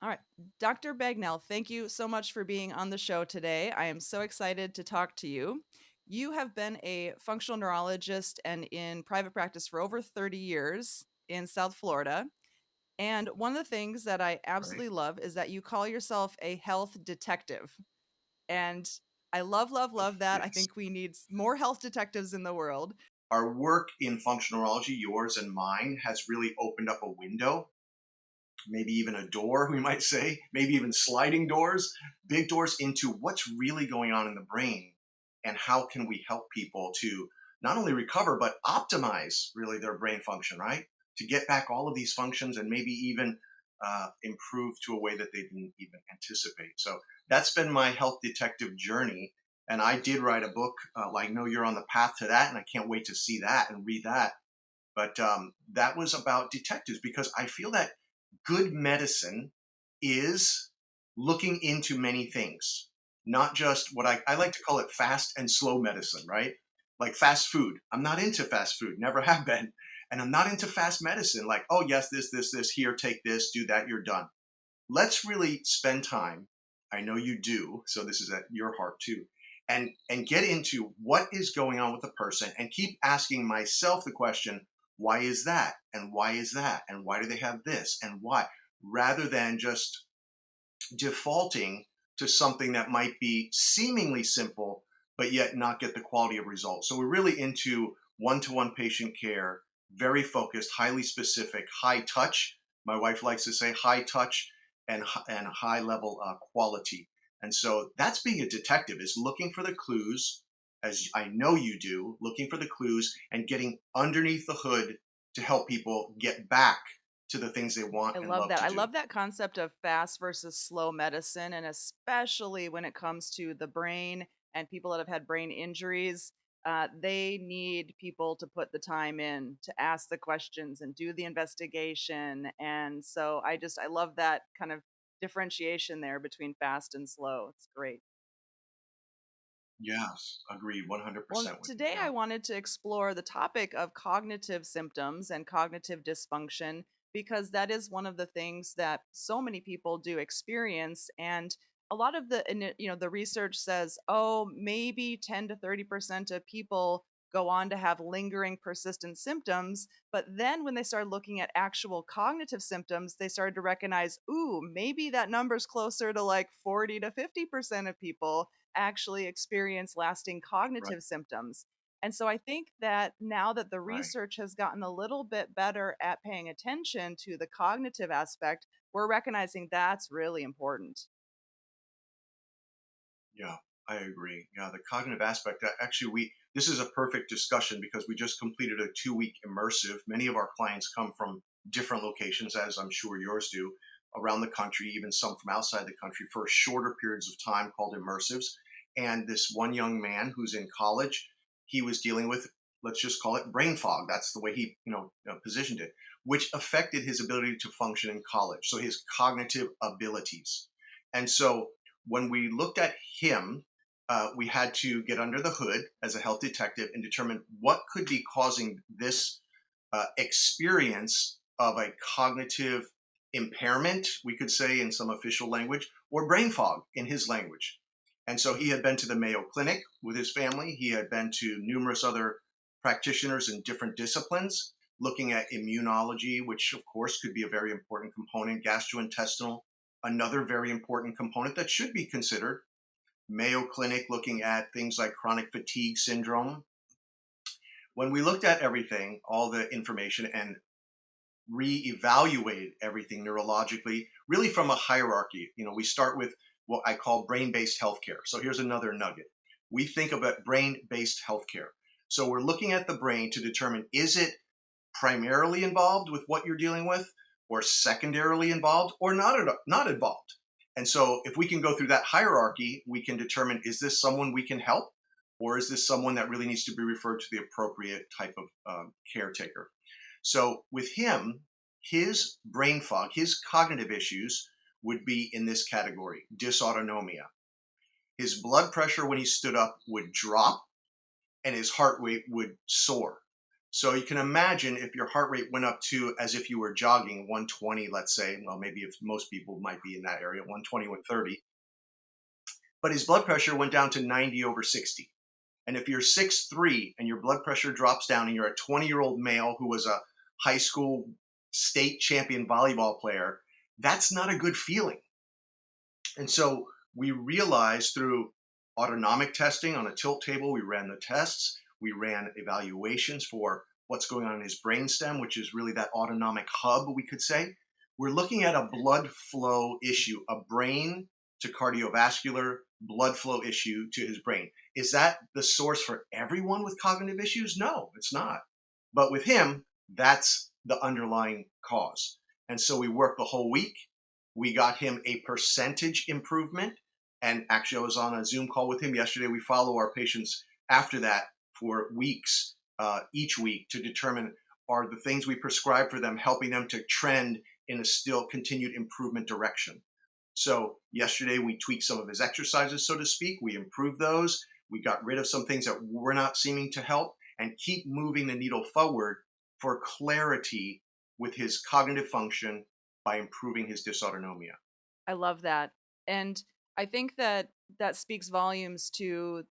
All right. Dr. Bagnell, thank you so much for being on the show today. I am so excited to talk to you. You have been a functional neurologist and in private practice for over 30 years in South Florida. And one of the things that I Right. absolutely love is that you call yourself a health detective. And I love, love, love that. I Yes. think we need more health detectives in the world. Our work in functional neurology, yours and mine, has really opened up a window, maybe even a door, we might say, maybe even sliding doors, big doors into what's really going on in the brain and how can we help people to not only recover, but optimize really their brain function, right? To get back all of these functions and maybe even improve to a way that they didn't even anticipate. So that's been my health detective journey. And I did write a book. I know you're on the path to that, and I can't wait to see that and read that. But that was about detectives because I feel that good medicine is looking into many things, not just what I like to call it fast and slow medicine, right? Like fast food. I'm not into fast food, never have been. And I'm not into fast medicine, like, oh, yes, this, here, take this, do that, you're done. Let's really spend time. I know you do, so this is at your heart too. And get into what is going on with the person and keep asking myself the question, why is that? And why is that? And why do they have this? And why? Rather than just defaulting to something that might be seemingly simple, but yet not get the quality of results. So we're really into one-to-one patient care, very focused, highly specific, high touch. My wife likes to say high touch and high level quality. And so that's being a detective, is looking for the clues, as I know you do, looking for the clues and getting underneath the hood to help people get back to the things they want I and love love that. to I do. love that concept of fast versus slow medicine, and especially when it comes to the brain and people that have had brain injuries. They need people to put the time in to ask the questions and do the investigation. And so I love that kind of differentiation there between fast and slow. It's great. Yes, agree Well, 100% with you. today Yeah. I wanted to explore the topic of cognitive symptoms and cognitive dysfunction because that is one of the things that so many people do experience. And a lot of the research says, oh, maybe 10 to 30% of people go on to have lingering persistent symptoms. But then when they started looking at actual cognitive symptoms, they started to recognize, ooh, maybe that number's closer to like 40 to 50% of people actually experience lasting Right, cognitive symptoms. And so I think that now that the right. research has gotten a little bit better at paying attention to the cognitive aspect, we're recognizing that's really important. Yeah, I agree. Yeah, the cognitive aspect. Actually, we this is a perfect discussion because we just completed a 2 week immersive. Many of our clients come from different locations, as I'm sure yours do, around the country, even some from outside the country, for shorter periods of time called immersives. And this one young man who's in college, he was dealing with, let's just call it brain fog. That's the way he, positioned it, which affected his ability to function in college. So his cognitive abilities. And so when we looked at him, we had to get under the hood as a health detective and determine what could be causing this experience of a cognitive impairment, we could say in some official language, or brain fog in his language. And so he had been to the Mayo Clinic with his family. He had been to numerous other practitioners in different disciplines, looking at immunology, which of course could be a very important component, gastrointestinal, another very important component that should be considered. Mayo Clinic looking at things like chronic fatigue syndrome. When we looked at everything, all the information, and reevaluated everything neurologically, really from a hierarchy, we start with what I call brain based healthcare. So here's another nugget. We think about brain based healthcare. So we're looking at the brain to determine, is it primarily involved with what you're dealing with, or secondarily involved, or not involved. And so, if we can go through that hierarchy, we can determine, is this someone we can help, or is this someone that really needs to be referred to the appropriate type of caretaker? So, with him, his brain fog, his cognitive issues would be in this category: dysautonomia. His blood pressure when he stood up would drop, and his heart rate would soar. So you can imagine if your heart rate went up to as if you were jogging 120, let's say, well, maybe if most people might be in that area, 120, 130, but his blood pressure went down to 90 over 60. And if you're 6'3" and your blood pressure drops down and you're a 20-year-old male who was a high school state champion volleyball player, that's not a good feeling. And so we realized through autonomic testing on a tilt table, we ran the tests, we ran evaluations for what's going on in his brainstem, which is really that autonomic hub, we could say. We're looking at a blood flow issue, a brain to cardiovascular blood flow issue to his brain. Is that the source for everyone with cognitive issues? No, it's not. But with him, that's the underlying cause. And so we worked the whole week. We got him a percentage improvement. And actually, I was on a Zoom call with him yesterday. We follow our patients after that for weeks, each week, to determine are the things we prescribe for them helping them to trend in a still continued improvement direction. So, yesterday we tweaked some of his exercises, so to speak. We improved those. We got rid of some things that were not seeming to help and keep moving the needle forward for clarity with his cognitive function by improving his dysautonomia. I love that. And I think that that speaks volumes to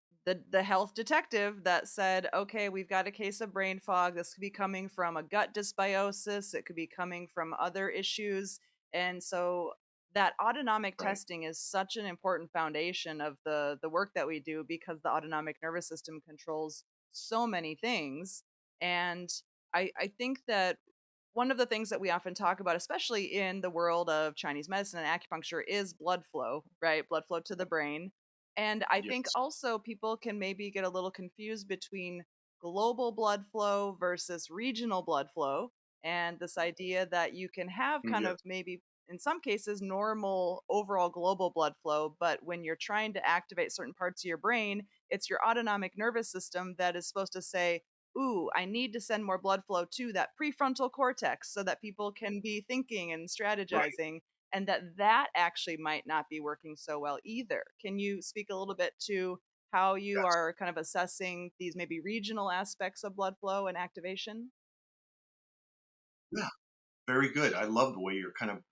the health detective that said, "Okay, we've got a case of brain fog. This could be coming from a gut dysbiosis, it could be coming from other issues." And so that autonomic Right. testing is such an important foundation of the work that we do because the autonomic nervous system controls so many things. And I think that one of the things that we often talk about, especially in the world of Chinese medicine and acupuncture, is blood flow, right? Blood flow to the brain. And I think Yes. also people can maybe get a little confused between global blood flow versus regional blood flow. And this idea that you can have kind Yes. of maybe in some cases normal overall global blood flow, but when you're trying to activate certain parts of your brain, it's your autonomic nervous system that is supposed to say, ooh, I need to send more blood flow to that prefrontal cortex so that people can be thinking and Right. strategizing, and that actually might not be working so well either. Can you speak a little bit to how you Yes. are kind of assessing these maybe regional aspects of blood flow and activation? Yeah. Very good. I love the way you're kind of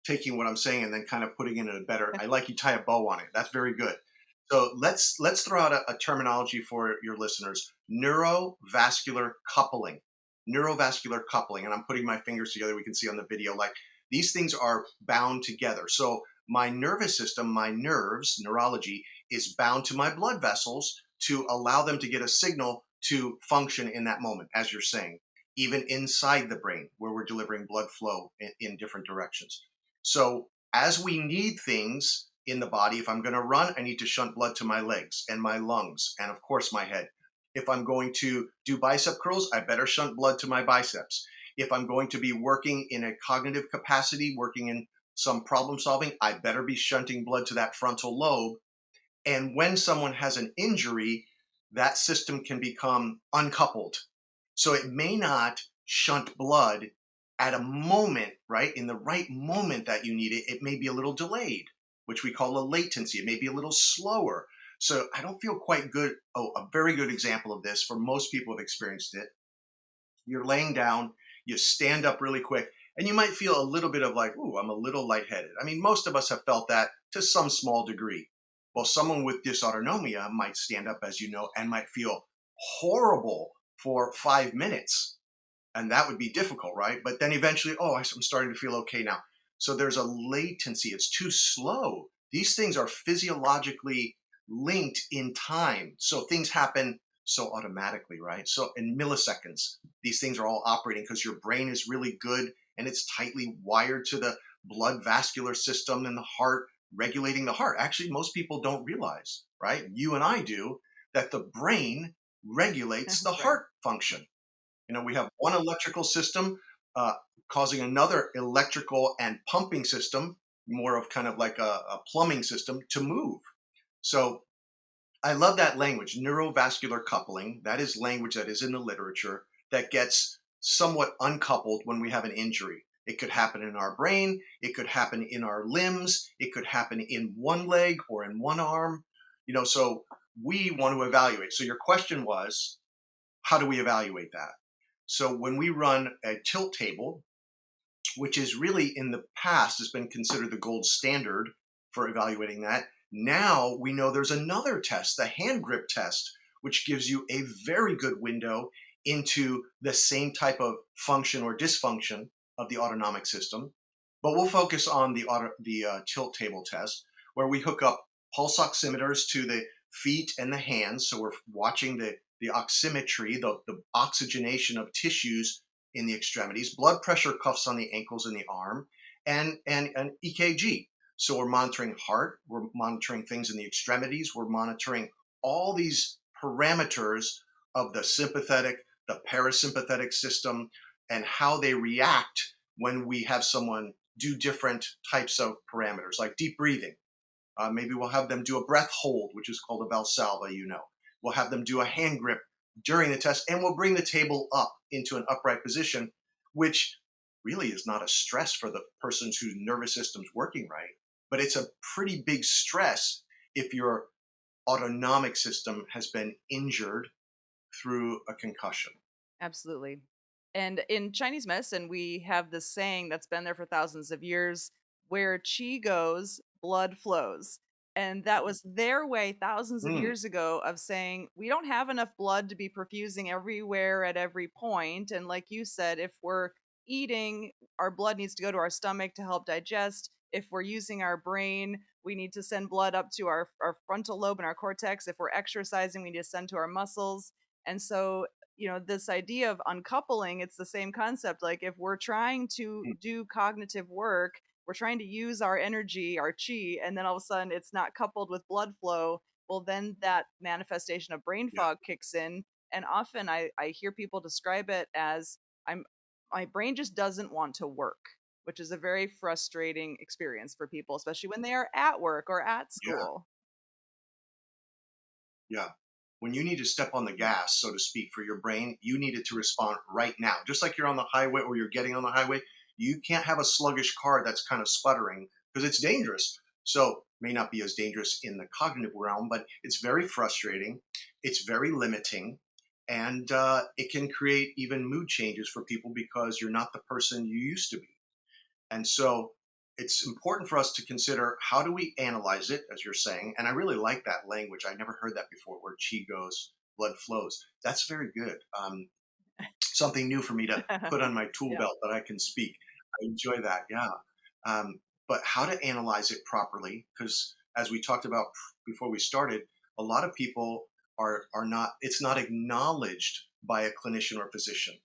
taking what I'm saying and then kind of putting it in a better. I like you tie a bow on it. That's very good. So let's throw out a terminology for your listeners: neurovascular coupling. Neurovascular coupling, and I'm putting my fingers together. We can see on the video like these things are bound together. So my nervous system, my nerves, neurology is bound to my blood vessels to allow them to get a signal to function in that moment, as you're saying, even inside the brain where we're delivering blood flow in different directions. So as we need things in the body, if I'm going to run, I need to shunt blood to my legs and my lungs and, of course, my head. If I'm going to do bicep curls, I better shunt blood to my biceps. If I'm going to be working in a cognitive capacity, working in some problem solving, I better be shunting blood to that frontal lobe. And when someone has an injury, that system can become uncoupled. So it may not shunt blood at a moment, right? In the right moment that you need it, it may be a little delayed, which we call a latency. It may be a little slower. So I don't feel quite good. Oh, a very good example of this for most people have experienced it. You're laying down, you stand up really quick, and you might feel a little bit of like, ooh, I'm a little lightheaded. I mean, most of us have felt that to some small degree. Well, someone with dysautonomia might stand up, as you know, and might feel horrible for 5 minutes. And that would be difficult, right? But then eventually, oh, I'm starting to feel okay now. So there's a latency. It's too slow. These things are physiologically linked in time. So things happen so automatically, right? So in milliseconds, these things are all operating because your brain is really good and it's tightly wired to the blood vascular system and the heart, regulating the heart. Actually, most people don't realize, right? You and I do, that the brain regulates the Right. heart function. We have one electrical system uh, causing another electrical and pumping system, more of kind of like a plumbing system, to move. So I love that language, neurovascular coupling. That is language that is in the literature that gets somewhat uncoupled when we have an injury. It could happen in our brain, it could happen in our limbs, it could happen in one leg or in one arm. So we want to evaluate. So your question was, how do we evaluate that? So when we run a tilt table, which is really in the past has been considered the gold standard for evaluating that. Now we know there's another test, the hand grip test, which gives you a very good window into the same type of function or dysfunction of the autonomic system. But we'll focus on the tilt table test, where we hook up pulse oximeters to the feet and the hands. So we're watching the oximetry, the oxygenation of tissues in the extremities, blood pressure cuffs on the ankles and the arm, and an EKG. So we're monitoring heart, we're monitoring things in the extremities, we're monitoring all these parameters of the sympathetic, the parasympathetic system, and how they react when we have someone do different types of parameters, like deep breathing. Maybe we'll have them do a breath hold, which is called a Valsalva, you know. We'll have them do a hand grip during the test, and we'll bring the table up into an upright position, which really is not a stress for the person whose nervous system's working right, but it's a pretty big stress if your autonomic system has been injured through a concussion. Absolutely. And in Chinese medicine, we have this saying that's been there for thousands of years, where qi goes, blood flows. And that was their way thousands of Mm, years ago of saying we don't have enough blood to be perfusing everywhere at every point. And like you said, if we're eating, our blood needs to go to our stomach to help digest. If we're using our brain, we need to send blood up to our frontal lobe and our cortex. If we're exercising, we need to send to our muscles. And so this idea of uncoupling, it's the same concept. Like if we're trying to mm, do cognitive work, we're trying to use our energy, our chi, and then all of a sudden it's not coupled with blood flow. Well, then that manifestation of brain yeah, fog kicks in. And often I hear people describe it as I'm my brain just doesn't want to work, which is a very frustrating experience for people, especially when they are at work or at yeah, school. yeah. When you need to step on the gas, so to speak, for your brain, you need it to respond right now. Just like you're on the highway or you're getting on the highway, you can't have a sluggish car that's kind of sputtering because it's dangerous. So, may not be as dangerous in the cognitive realm, but it's very frustrating. It's very limiting. And it can create even mood changes for people because you're not the person you used to be. And so it's important for us to consider how do we analyze it, as you're saying. And I really like that language. I never heard that before, where chi goes, blood flows. That's very good. Something new for me to put on my tool Yeah. belt that I can speak. I enjoy that. Yeah. But how to analyze it properly, because as we talked about before we started, a lot of people are not. It's not acknowledged by a clinician or physician.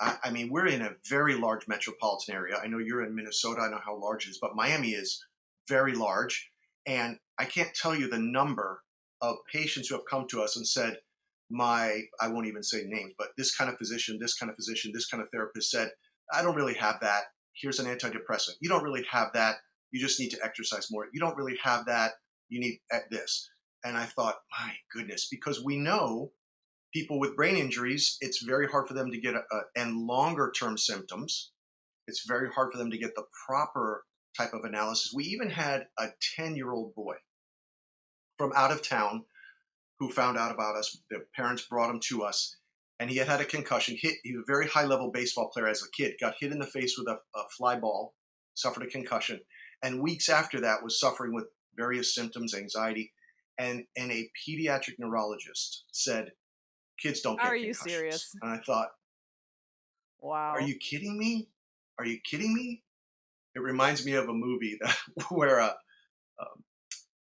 I mean, we're in a very large metropolitan area. I know you're in Minnesota. I know how large it is, but Miami is very large, and I can't tell you the number of patients who have come to us and said, my I won't even say names, but this kind of physician, this kind of physician, this kind of therapist said, I don't really have that. Here's an antidepressant. You don't really have that. You just need to exercise more. You don't really have that. You need this. And I thought, my goodness, because we know people with brain injuries, it's very hard for them to get and longer term symptoms. It's very hard for them to get the proper type of analysis. We even had a 10-year-old boy from out of town who found out about us. The parents brought him to us, and he had had a concussion. He was a very high level baseball player as a kid. Got hit in the face with a fly ball, suffered a concussion, and weeks after that was suffering with various symptoms, anxiety, and a pediatric neurologist said, "Kids don't Are get you concussions." serious? And I thought, "Are Wow. you kidding me? Are you kidding me?" It reminds me of a movie that where um,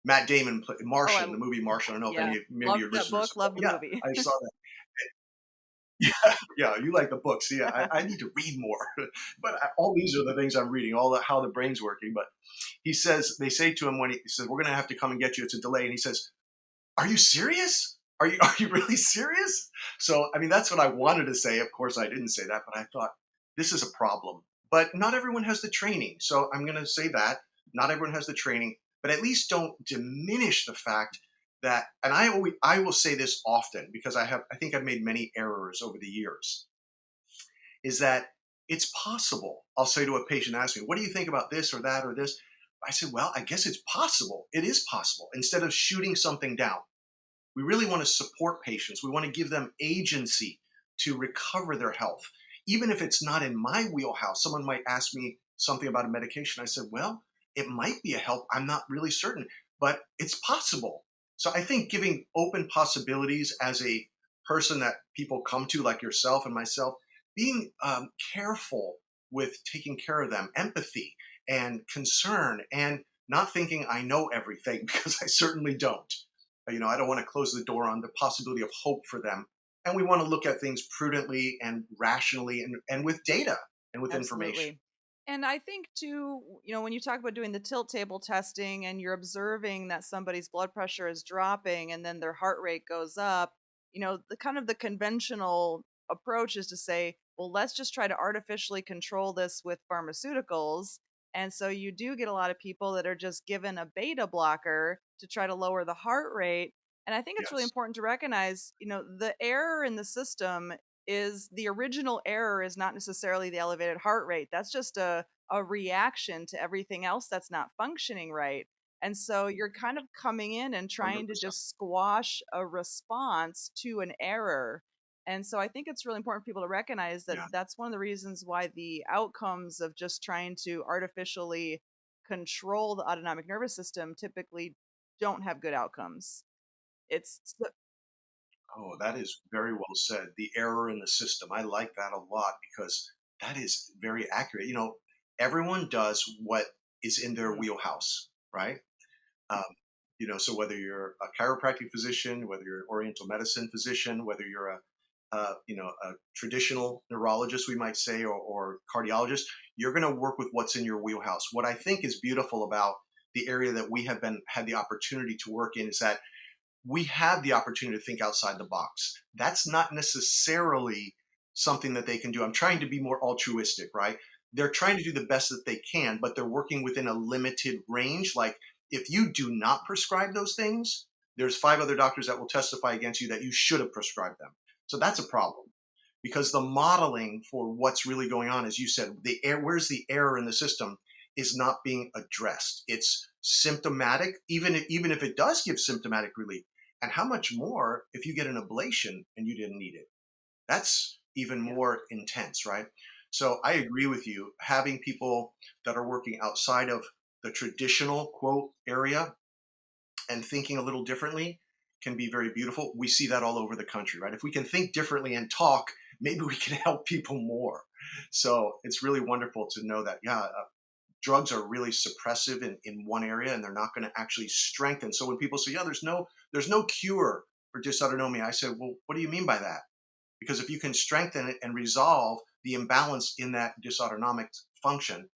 Matt Damon played Oh, Martian, the movie Martian. I don't know if yeah. any maybe Loved your that listeners. book, loved the Yeah, movie. I saw that. Yeah, yeah, you like the books. Yeah, I need to read more. But all these are the things I'm reading, all the, how the brain's working. But he says, they say to him when he says, "We're going to have to come and get you. It's a delay." And he says, "Are you serious? Are you really serious?" So, I mean, that's what I wanted to say. Of course, I didn't say that, but I thought this is a problem. But not everyone has the training. So I'm going to say that not everyone has the training, but at least don't diminish the fact that, and I will say this often because I think I've made many errors over the years, is that it's possible. I'll say to a patient, ask me, "What do you think about this or that or this?" I said, "Well, I guess it's possible. It is possible." Instead of shooting something down, we really want to support patients. We want to give them agency to recover their health. even if it's not in my wheelhouse, someone might ask me something about a medication. I said, well, it might be a help. I'm not really certain, but it's possible. So I think giving open possibilities as a person that people come to, like yourself and myself, being careful with taking care of them, empathy and concern, and not thinking I know everything because I certainly don't. I don't want to close the door on the possibility of hope for them. And we want to look at things prudently and rationally and with data and with information. Absolutely. And I think too, when you talk about doing the tilt table testing and you're observing that somebody's blood pressure is dropping and then their heart rate goes up, the kind of the conventional approach is to say, well, let's just try to artificially control this with pharmaceuticals. And so you do get a lot of people that are just given a beta blocker to try to lower the heart rate. And I think it's really Yes. important to recognize, the error in the system is the original error is not necessarily the elevated heart rate. That's just a reaction to everything else that's not functioning right. And so you're kind of coming in and trying to 100%. just squash a response to an error. And so I think it's really important for people to recognize that Yeah. that's one of the reasons why the outcomes of just trying to artificially control the autonomic nervous system typically don't have good outcomes. Oh, that is very well said. The error in the system. I like that a lot because that is very accurate. Everyone does what is in their Mhm. wheelhouse, right? Um, so whether you're a chiropractic physician, whether you're an oriental medicine physician, whether you're a traditional neurologist, we might say, or cardiologist, you're going to work with what's in your wheelhouse. What I think is beautiful about the area that we have been had the opportunity to work in is that we have the opportunity to think outside the box. That's not necessarily something that they can do. I'm trying to be more altruistic, right? They're trying to do the best that they can, but they're working within a limited range. Like if you do not prescribe those things, there's five other doctors that will testify against you that you should have prescribed them. So that's a problem because the modeling for what's really going on, as you said, where's the error in the system is not being addressed. It's symptomatic, even if it does give symptomatic relief. And how much more if you get an ablation and you didn't need it? That's even Yeah. more intense, right? So I agree with you. Having people that are working outside of the traditional quote area and thinking a little differently can be very beautiful. We see that all over the country, right? If we can think differently and talk, maybe we can help people more. So it's really wonderful to know that, yeah, drugs are really suppressive in one area and they're not going to actually strengthen. So when people say, yeah, there's no cure for dysautonomia, I said, well, what do you mean by that? Because if you can strengthen it and resolve the imbalance in that dysautonomic function,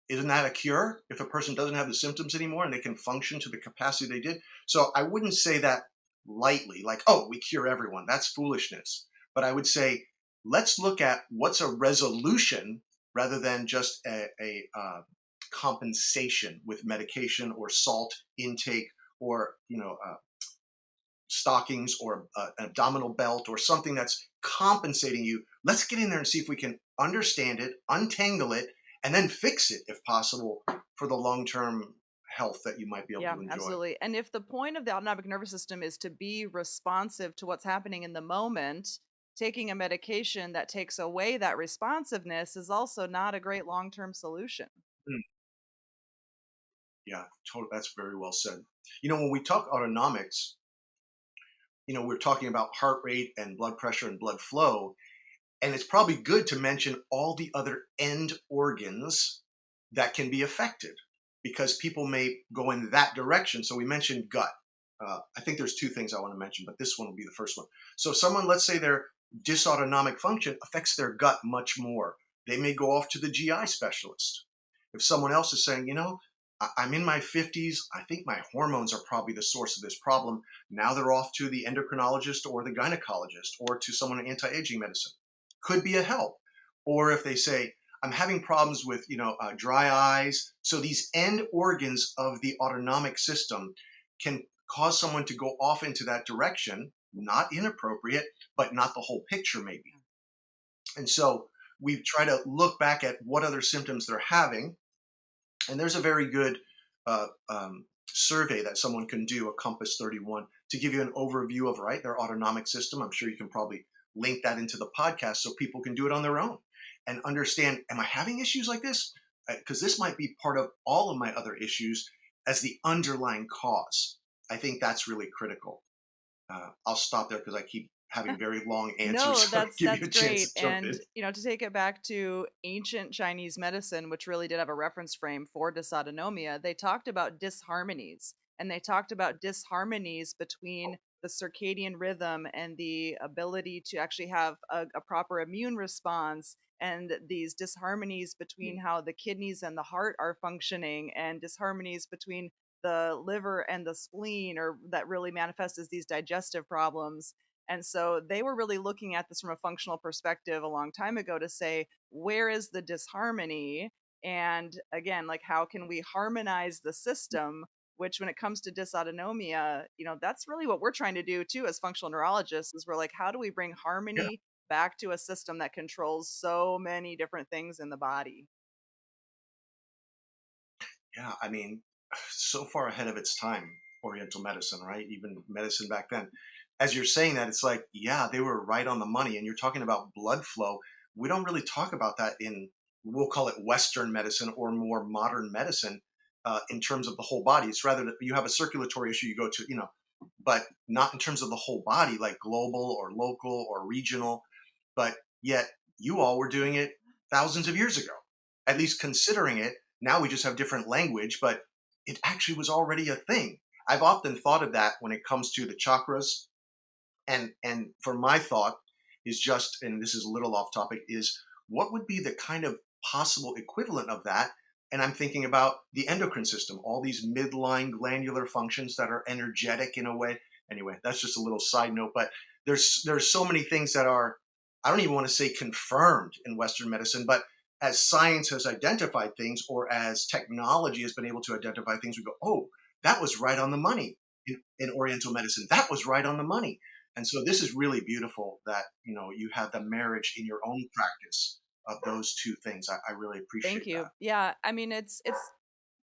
isn't that a cure if a person doesn't have the symptoms anymore and they can function to the capacity they did? So I wouldn't say that lightly, like, oh, we cure everyone. That's foolishness. But I would say, let's look at what's a resolution rather than just a compensation with medication or salt intake or stockings or an abdominal belt or something that's compensating you. Let's get in there and see if we can understand it, untangle it, and then fix it if possible for the long term health that you might be able Yeah, to enjoy. absolutely. And if the point of the autonomic nervous system is to be responsive to what's happening in the moment, taking a medication that takes away that responsiveness is also not a great long term solution. Mm, yeah, totally. That's very well said. When we talk autonomics, we're talking about heart rate and blood pressure and blood flow. And it's probably good to mention all the other end organs that can be affected because people may go in that direction. So we mentioned gut. I think there's two things I want to mention, but this one will be the first one. So someone, let's say their dysautonomic function affects their gut much more. They may go off to the GI specialist. If someone else is saying, I'm in my 50s, I think my hormones are probably the source of this problem. Now they're off to the endocrinologist or the gynecologist or to someone in anti-aging medicine. Could be a help. Or if they say, I'm having problems with, dry eyes. So these end organs of the autonomic system can cause someone to go off into that direction, not inappropriate, but not the whole picture maybe. And so we try to look back at what other symptoms they're having. And there's a very good survey that someone can do, a Compass 31, to give you an overview of, right, their autonomic system. I'm sure you can probably link that into the podcast so people can do it on their own. and understand, am I having issues like this? Because this might be part of all of my other issues as the underlying cause. I think that's really critical. I'll stop there because I keep having very long answers. No, So give you that's a chance great, to jump and, in. to take it back to ancient Chinese medicine, which really did have a reference frame for dysautonomia, they talked about disharmonies, and they talked about disharmonies between the circadian rhythm and the ability to actually have a proper immune response, and these disharmonies between how the kidneys and the heart are functioning, and disharmonies between the liver and the spleen, or that really manifest as these digestive problems. And so they were really looking at this from a functional perspective a long time ago to say, where is the disharmony? And again, like, how can we harmonize the system? Which, when it comes to dysautonomia, that's really what we're trying to do too as functional neurologists, is we're like, how do we bring Yeah, harmony back to a system that controls so many different things in the body? yeah. I mean, so far ahead of its time, Oriental medicine, right? Even medicine back then. As you're saying that, it's like, yeah, they were right on the money. And you're talking about blood flow. We don't really talk about that in, we'll call it Western medicine or more modern medicine, in terms of the whole body. It's rather that you have a circulatory issue, you go to, but not in terms of the whole body, like global or local or regional. But yet you all were doing it thousands of years ago, at least considering it. Now we just have different language, but it actually was already a thing. I've often thought of that when it comes to the chakras, and for my thought is just, and this is a little off topic, is what would be the kind of possible equivalent of that? And I'm thinking about the endocrine system, all these midline glandular functions that are energetic in a way. Anyway, that's just a little side note, but there's so many things that are, I don't even want to say confirmed in Western medicine, but as science has identified things, or as technology has been able to identify things, we go, oh, that was right on the money in Oriental medicine. That was right on the money. And so this is really beautiful that, you have the marriage in your own practice of those two things. I really Thank appreciate you. that. Yeah, I mean, it's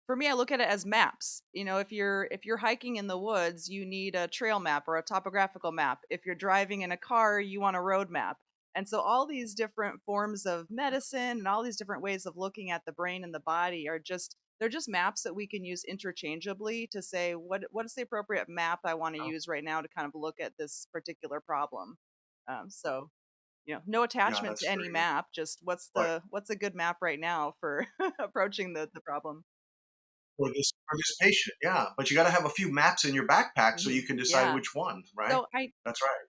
for me, I look at it as maps. If you're hiking in the woods, you need a trail map or a topographical map. If you're driving in a car, you want a road map. And so all these different forms of medicine and all these different ways of looking at the brain and the body are just, they're just maps that we can use interchangeably to say, what is the appropriate map I want to Oh, use right now to kind of look at this particular problem. So no yeah, attachment to that's any very good. map, just But what's a good map right now for approaching the problem. for this patient, yeah. But you got to have a few maps in your backpack so you can decide Yeah. which one, right? So I That's right.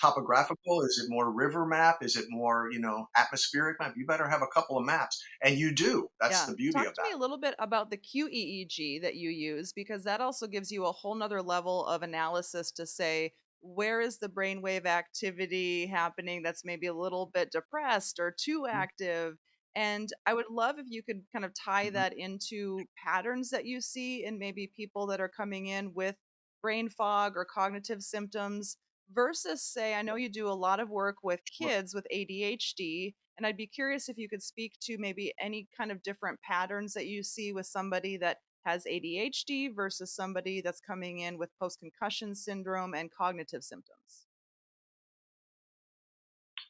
Topographical? Is it more river map? Is it more, atmospheric map? You better have a couple of maps, and you do. That's Yeah. the beauty Talk of to me that. a little bit about the QEEG that you use, because that also gives you a whole nother level of analysis to say, where is the brainwave activity happening that's maybe a little bit depressed or too active. And I would love if you could kind of tie Mhm. that into patterns that you see in maybe people that are coming in with brain fog or cognitive symptoms versus, say, I know you do a lot of work with Sure. kids with ADHD, and I'd be curious if you could speak to maybe any kind of different patterns that you see with somebody that has ADHD versus somebody that's coming in with post concussion syndrome and cognitive symptoms.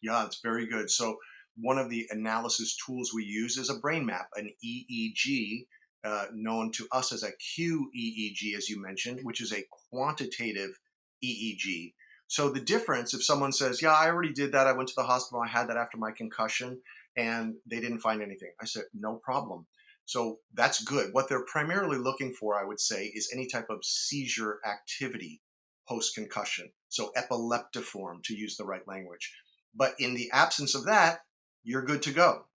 Yeah, it's very good. So one of the analysis tools we use is a brain map, an EEG, known to us as a QEEG, as you mentioned, which is a quantitative EEG. So the difference, if someone says, "Yeah, I already did that. I went to the hospital. I had that after my concussion, and they didn't find anything," I said, "No problem." So that's good. What they're primarily looking for, I would say, is any type of seizure activity post concussion. So epileptiform, to use the right language. But in the absence of that, you're good to go.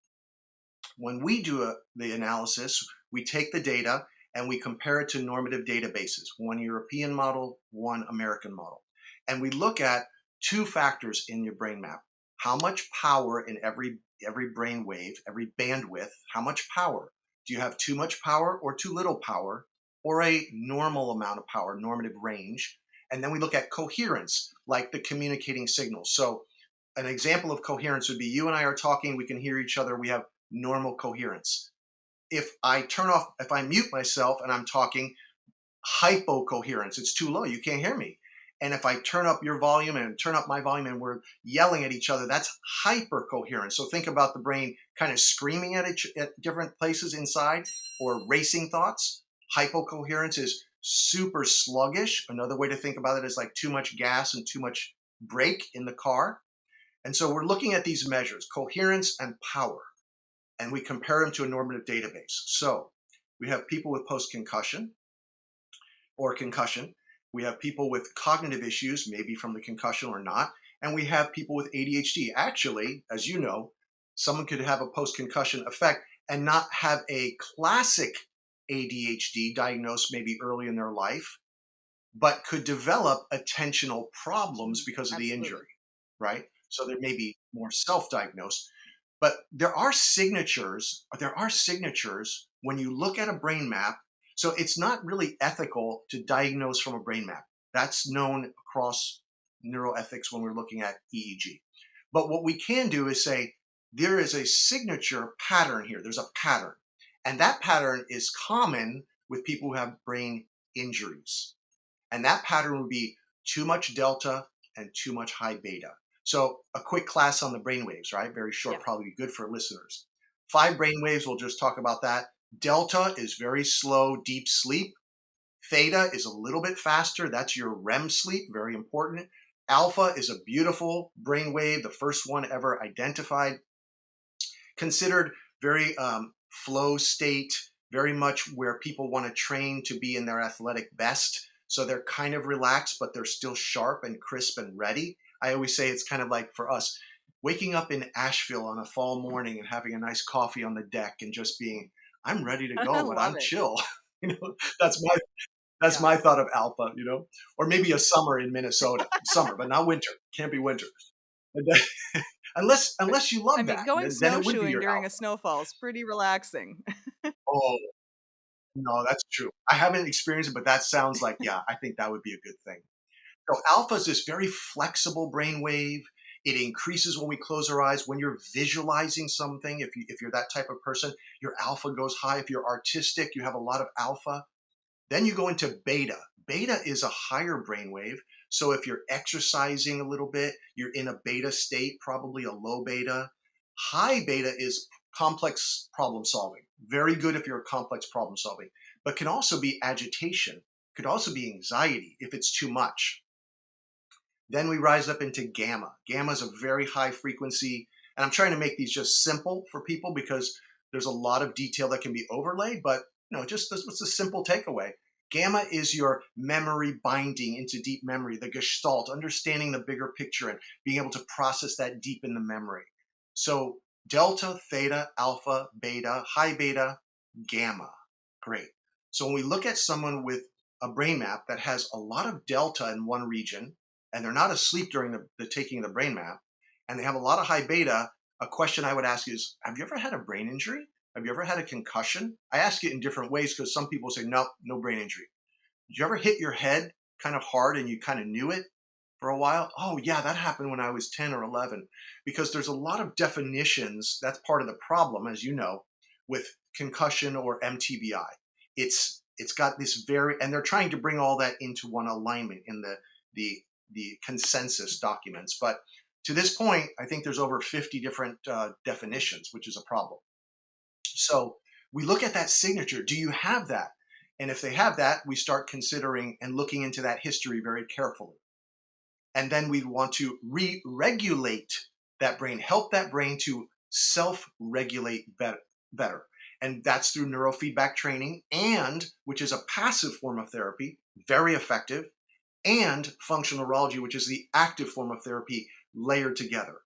When we do the analysis, we take the data and we compare it to normative databases, one European model, one American model. And we look at two factors in your brain map. How much power in every brain wave, every bandwidth, how much power? Do you have too much power or too little power, or a normal amount of power, normative range? And then we look at coherence, like the communicating signals. So an example of coherence would be you and I are talking, we can hear each other, we have normal coherence. If I mute myself and I'm talking, hypocoherence, it's too low, you can't hear me. And if I turn up your volume and turn up my volume and we're yelling at each other, that's hypercoherence. So think about the brain kind of screaming at different places inside, or racing thoughts. Hypocoherence is super sluggish. Another way to think about it is like too much gas and too much brake in the car. And so we're looking at these measures, coherence and power, and we compare them to a normative database. So we have people with post-concussion or concussion. We have people with cognitive issues, maybe from the concussion or not. And we have people with ADHD. Actually, as you know, someone could have a post concussion effect and not have a classic ADHD diagnosed maybe early in their life, but could develop attentional problems Mhm. because of the Absolutely. injury, right? So there may be more self diagnosed. But there are signatures when you look at a brain map. So it's not really ethical to diagnose from a brain map. That's known across neuroethics when we're looking at EEG. But what we can do is say there is a signature pattern here. There's a pattern. And that pattern is common with people who have brain injuries. And that pattern would be too much delta and too much high beta. So a quick class on the brain waves, right? Very short, Yeah. probably good for listeners. 5 brain waves, we'll just talk about that. Delta is very slow, deep sleep. Theta is a little bit faster. That's your REM sleep, very important. Alpha is a beautiful brain wave, the first one ever identified, considered very flow state, very much where people want to train to be in their athletic best. So they're kind of relaxed, but they're still sharp and crisp and ready. I always say it's kind of like for us waking up in Asheville on a fall morning and having a nice coffee on the deck and just being, I'm ready to I go, but love I'm it. chill. That's that's Yeah. my thought of alpha. Or maybe a summer in Minnesota, summer, but not winter. Can't be winter. And then, unless you I love mean, that, going then it would be snowshoeing your during a alpha. snowfall is pretty relaxing. Oh, no, that's true. I haven't experienced it, but that sounds like, yeah, I think that would be a good thing. So alpha is this very flexible brainwave. It increases when we close our eyes. When you're visualizing something, if you're that type of person, your alpha goes high. If you're artistic, you have a lot of alpha. Then you go into beta. Beta is a higher brainwave. So if you're exercising a little bit, you're in a beta state, probably a low beta. High beta is complex problem solving. Very good if you're complex problem solving, but can also be agitation, could also be anxiety if it's too much. Then we rise up into gamma. Gamma is a very high frequency. And I'm trying to make these just simple for people because there's a lot of detail that can be overlaid, but just what's a simple takeaway? Gamma is your memory binding into deep memory, the gestalt, understanding the bigger picture and being able to process that deep in the memory. So delta, theta, alpha, beta, high beta, gamma. Great. So when we look at someone with a brain map that has a lot of delta in one region, and they're not asleep during the taking of the brain map, and they have a lot of high beta, a question I would ask is, have you ever had a brain injury? Have you ever had a concussion? I ask it in different ways because some people say, no, no brain injury. Did you ever hit your head kind of hard and you kind of knew it for a while? Oh, yeah, that happened when I was 10 or 11. Because there's a lot of definitions. That's part of the problem, as you know, with concussion or MTBI. It's got this very, and they're trying to bring all that into one alignment in the the consensus documents. But to this point, I think there's over 50 different definitions, which is a problem. So we look at that signature. Do you have that? And if they have that, we start considering and looking into that history very carefully. And then we want to re regulate that brain, help that brain to self regulate better. And that's through neurofeedback training, and which is a passive form of therapy, very effective, and functional neurology, which is the active form of therapy layered together.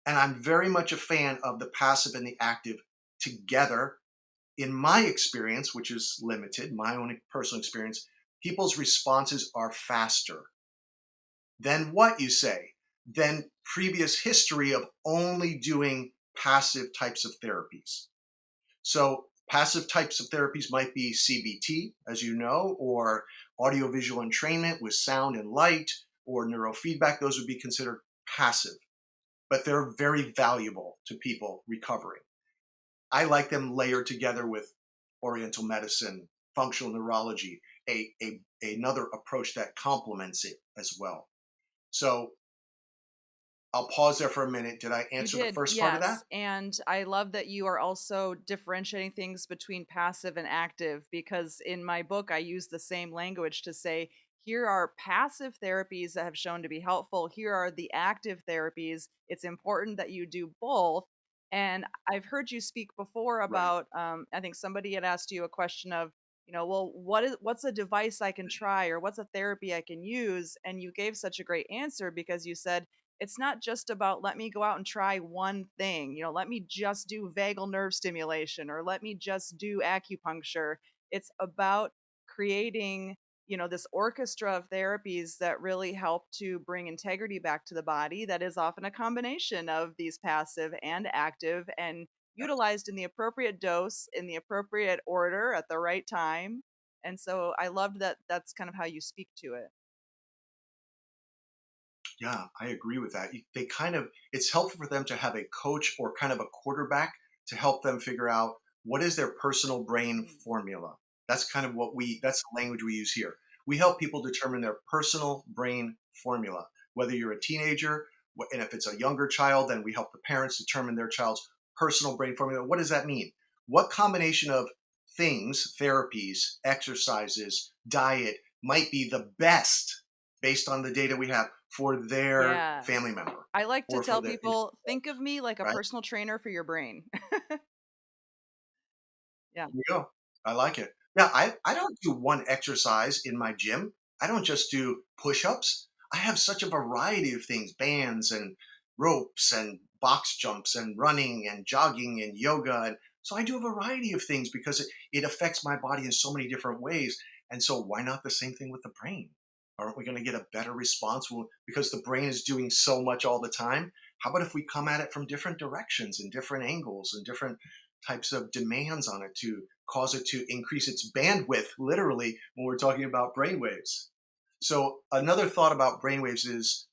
And I'm very much a fan of the passive and the active together. In my experience, which is limited, my own personal experience, people's responses are faster than what you say, than previous history of only doing passive types of therapies. So, passive types of therapies might be CBT, as you know, or audiovisual entrainment with sound and light, or neurofeedback. Those would be considered passive, but they're very valuable to people recovering. I like them layered together with oriental medicine, functional neurology, another approach that complements it as well. So I'll pause there for a minute. Did I You answer the did, first part of that? yes. And I love that you are also differentiating things between passive and active because in my book, I use the same language to say, here are passive therapies that have shown to be helpful. Here are the active therapies. It's important that you do both. And I've heard you speak before Right. about, I think somebody had asked you a question of, well, what's a device I can try or what's a therapy I can use? And you gave such a great answer because you said, it's not just about let me go out and try one thing, let me just do vagal nerve stimulation or let me just do acupuncture. It's about creating, this orchestra of therapies that really help to bring integrity back to the body. That is often a combination of these passive and active and utilized in the appropriate dose, in the appropriate order at the right time. And so I loved that that's kind of how you speak to it. Yeah, I agree with that. They kind of, it's helpful for them to have a coach or kind of a quarterback to help them figure out what is their personal brain Mm. formula. That's kind of that's the language we use here. We help people determine their personal brain formula, whether you're a teenager, and if it's a younger child, then we help the parents determine their child's personal brain formula. What does that mean? What combination of things, therapies, exercises, diet might be the best based on the data we have for their Yeah. family member I like to or for tell their, people, think of me like a right? personal trainer for your brain. Yeah. There you go. I like it. Yeah, I don't do one exercise in my gym. I don't just do push-ups. I have such a variety of things, bands and ropes and box jumps and running and jogging and yoga. And so I do a variety of things because it affects my body in so many different ways. And so why not the same thing with the brain? Aren't we going to get a better response because the brain is doing so much all the time? How about if we come at it from different directions and different angles and different types of demands on it to cause it to increase its bandwidth, literally, when we're talking about brainwaves. So, another thought about brainwaves is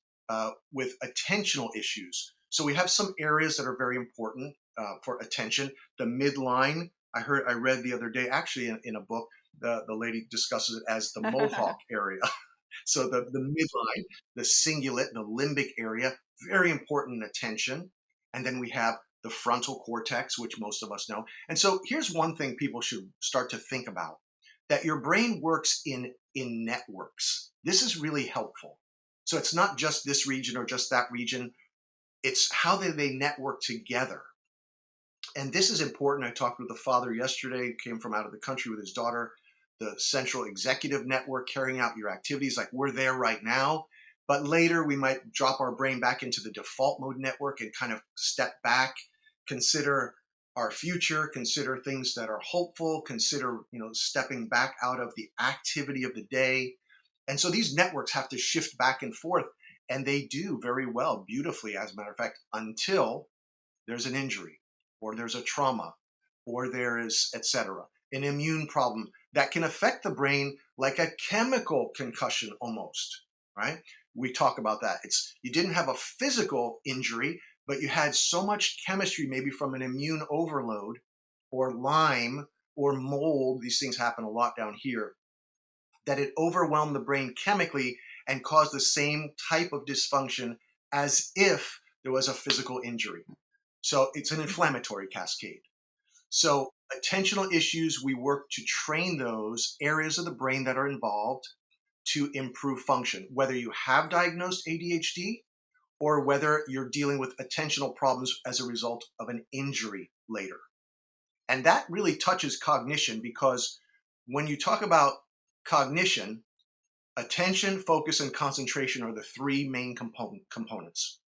with attentional issues. So, we have some areas that are very important for attention. The midline, I read the other day, actually in a book, the lady discusses it as the mohawk area. So the midline, the cingulate, the limbic area, very important in attention. And then we have the frontal cortex, which most of us know. And so here's one thing people should start to think about, that your brain works in networks. This is really helpful. So it's not just this region or just that region. It's how they network together. And this is important. I talked with a father yesterday, came from out of the country with his daughter, the central executive network carrying out your activities. Like we're there right now, but later we might drop our brain back into the default mode network and kind of step back, consider our future, consider things that are hopeful, consider, stepping back out of the activity of the day. And so these networks have to shift back and forth, and they do very well, beautifully, as a matter of fact, until there's an injury or there's a trauma or there is etc an immune problem that can affect the brain like a chemical concussion almost, right? We talk about that. It's you didn't have a physical injury, but you had so much chemistry, maybe from an immune overload or lyme or mold. These things happen a lot down here, that it overwhelmed the brain chemically and caused the same type of dysfunction as if there was a physical injury. So it's an Mhm. inflammatory cascade. So attentional issues, we work to train those areas of the brain that are involved to improve function, whether you have diagnosed ADHD or whether you're dealing with attentional problems as a result of an injury later. And that really touches cognition because when you talk about cognition, attention, focus, and concentration are the three main components.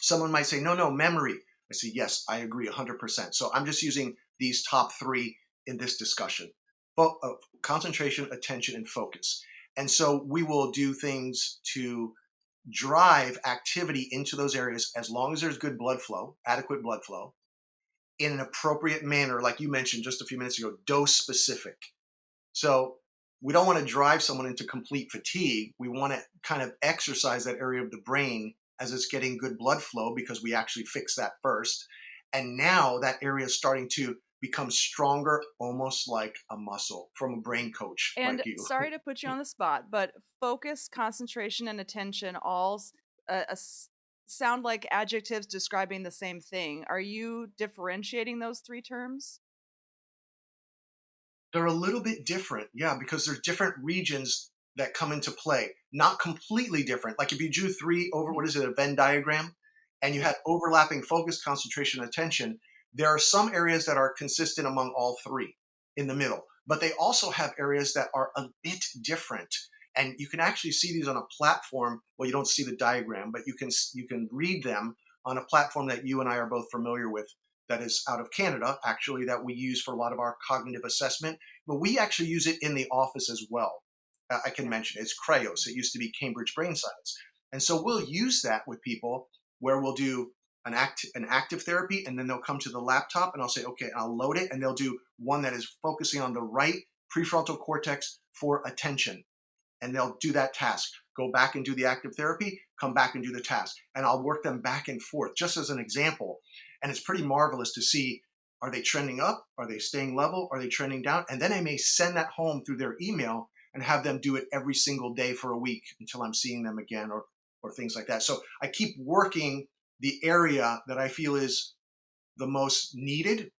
Someone might say, no, no, memory. I say, yes, I agree 100%. So I'm just using these top three in this discussion: concentration, attention, and focus. And so we will do things to drive activity into those areas as long as there's good blood flow, adequate blood flow, in an appropriate manner, like you mentioned just a few minutes ago, dose specific. So we don't want to drive someone into complete fatigue. We want to kind of exercise that area of the brain as it's getting good blood flow because we actually fix that first. And now that area is starting to becomes stronger, almost like a muscle from a brain coach And like you. sorry to put you on the spot, but focus, concentration, and attention sound like adjectives describing the same thing. Are you differentiating those three terms? They're a little bit different, yeah, because there's different regions that come into play. Not completely different. Like if you drew three over, Mhm. what is it, a Venn diagram, and you had overlapping focus, concentration, attention, there are some areas that are consistent among all three in the middle, but they also have areas that are a bit different. And you can actually see these on a platform. Well, you don't see the diagram, but you can read them on a platform that you and I are both familiar with, that is out of Canada, actually, that we use for a lot of our cognitive assessment, but we actually use it in the office as well. I can Yeah. mention it's Creios. It used to be Cambridge Brain Science, and so we'll use that with people where we'll do an active therapy, and then they'll come to the laptop, and I'll say, okay, I'll load it, and they'll do one that is focusing on the right prefrontal cortex for attention, and they'll do that task. Go back and do the active therapy, come back and do the task. And I'll work them back and forth just as an example. And it's pretty marvelous to see, are they trending up? Are they staying level? Are they trending down? And then I may send that home through their email and have them do it every single day for a week until I'm seeing them again, or things like that. So I keep working the area that I feel is the most needed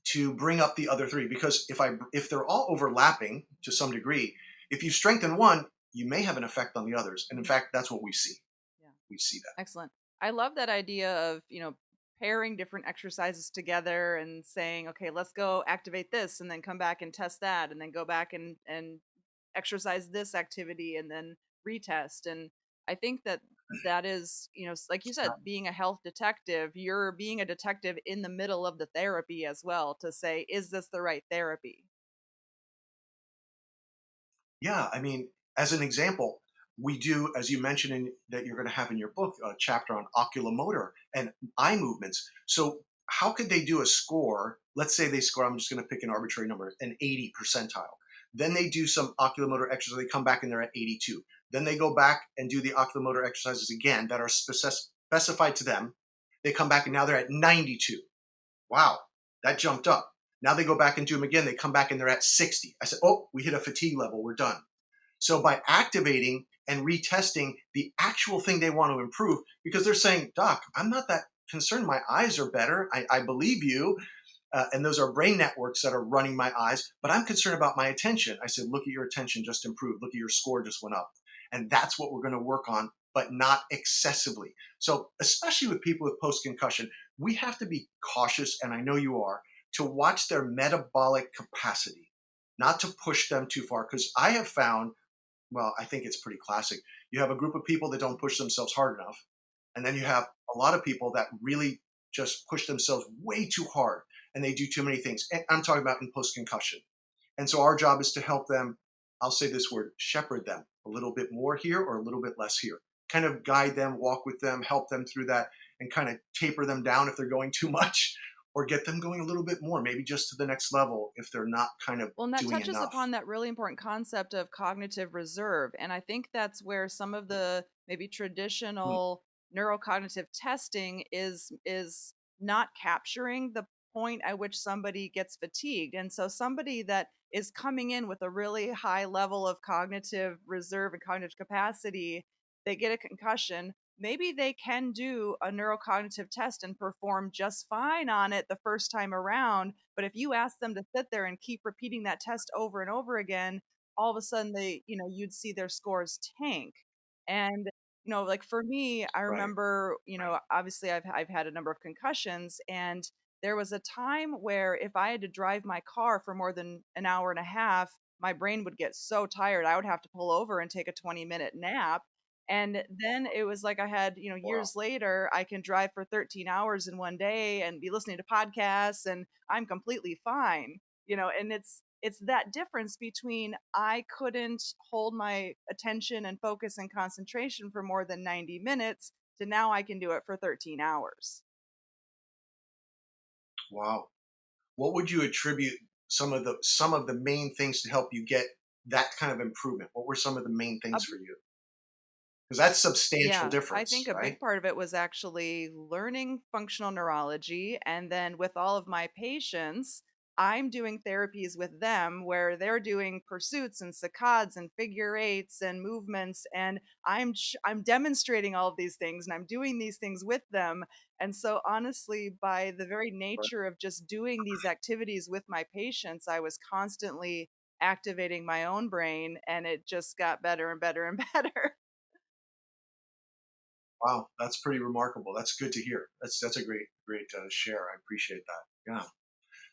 to bring up the other three, because if they're all overlapping to some degree, if you strengthen one, you may have an effect on the others, and in Mhm. fact that's what we see. Yeah. We see that. Excellent. I love that idea of, pairing different exercises together and saying, okay, let's go activate this and then come back and test that and then go back and exercise this activity and then retest. And I think that that is, like you said, being a health detective, you're being a detective in the middle of the therapy as well to say, is this the right therapy? Yeah, I mean, as an example, we do, as you mentioned that you're going to have in your book, a chapter on oculomotor and eye movements. So, how could they do a score? Let's say they score, I'm just going to pick an arbitrary number, an 80 percentile. Then they do some oculomotor exercise, they come back and they're at 82. Then they go back and do the oculomotor exercises again that are specified to them. They come back and now they're at 92. Wow, that jumped up. Now they go back and do them again. They come back and they're at 60. I said, oh, we hit a fatigue level. We're done. So by activating and retesting the actual thing they want to improve, because they're saying, Doc, I'm not that concerned. My eyes are better. I believe you. And those are brain networks that are running my eyes, but I'm concerned about my attention. I said, look at your attention just improved. Look at your score just went up. And that's what we're going to work on, but not excessively. So, especially with people with post concussion, we have to be cautious, and I know you are, to watch their metabolic capacity, not to push them too far. Because I have found, well, I think it's pretty classic. You have a group of people that don't push themselves hard enough, and then you have a lot of people that really just push themselves way too hard and they do too many things. And I'm talking about in post concussion. And so our job is to help them, I'll say this word, shepherd them a little bit more here or a little bit less here. Kind of guide them, walk with them, help them through that, and kind of taper them down if they're going too much, or get them going a little bit more, maybe just to the next level if they're not kind of Well, and that doing touches enough. upon that really important concept of cognitive reserve. And I think that's where some of the maybe Hmm, traditional neurocognitive testing is not capturing the point at which somebody gets fatigued. And so somebody that is coming in with a really high level of cognitive reserve and cognitive capacity, they get a concussion, maybe they can do a neurocognitive test and perform just fine on it the first time around. But if you ask them to sit there and keep repeating that test over and over again, all of a sudden you'd see their scores tank. And like for me, I right. remember, obviously I've had a number of concussions, and there was a time where if I had to drive my car for more than an hour and a half, my brain would get so tired I would have to pull over and take a 20-minute nap. And then it was like I had, Wow. years later, I can drive for 13 hours in one day and be listening to podcasts and I'm completely fine. And it's that difference between I couldn't hold my attention and focus and concentration for more than 90 minutes to now I can do it for 13 hours. Wow. What would you attribute some of the main things to help you get that kind of improvement? What were some of the main A things for you? Because that's substantial Yeah, I think difference, a right? big part of it was actually learning functional neurology. And then with all of my patients, I'm doing therapies with them where they're doing pursuits and saccades and figure eights and movements. And I'm demonstrating all of these things and I'm doing these things with them. And so, honestly, by the very nature of just doing these activities with my patients, I was constantly activating my own brain and it just got better and better and better. Wow, that's pretty remarkable. That's good to hear. That's a great share. I appreciate that. Yeah.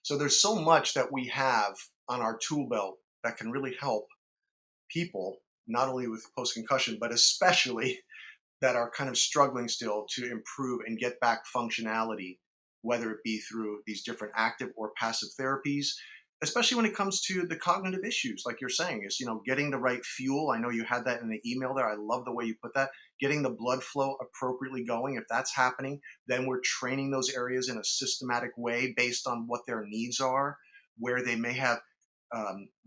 So there's so much that we have on our tool belt that can really help people, not only with post concussion, but especially that are kind of struggling still to improve and get back functionality, whether it be through these different active or passive therapies, especially when it comes to the cognitive issues, like you're saying, is getting the right fuel. I know you had that in the email there. I love the way you put that. Getting the blood flow appropriately going. If that's happening, then we're training those areas in a systematic way based on what their needs are, where they may have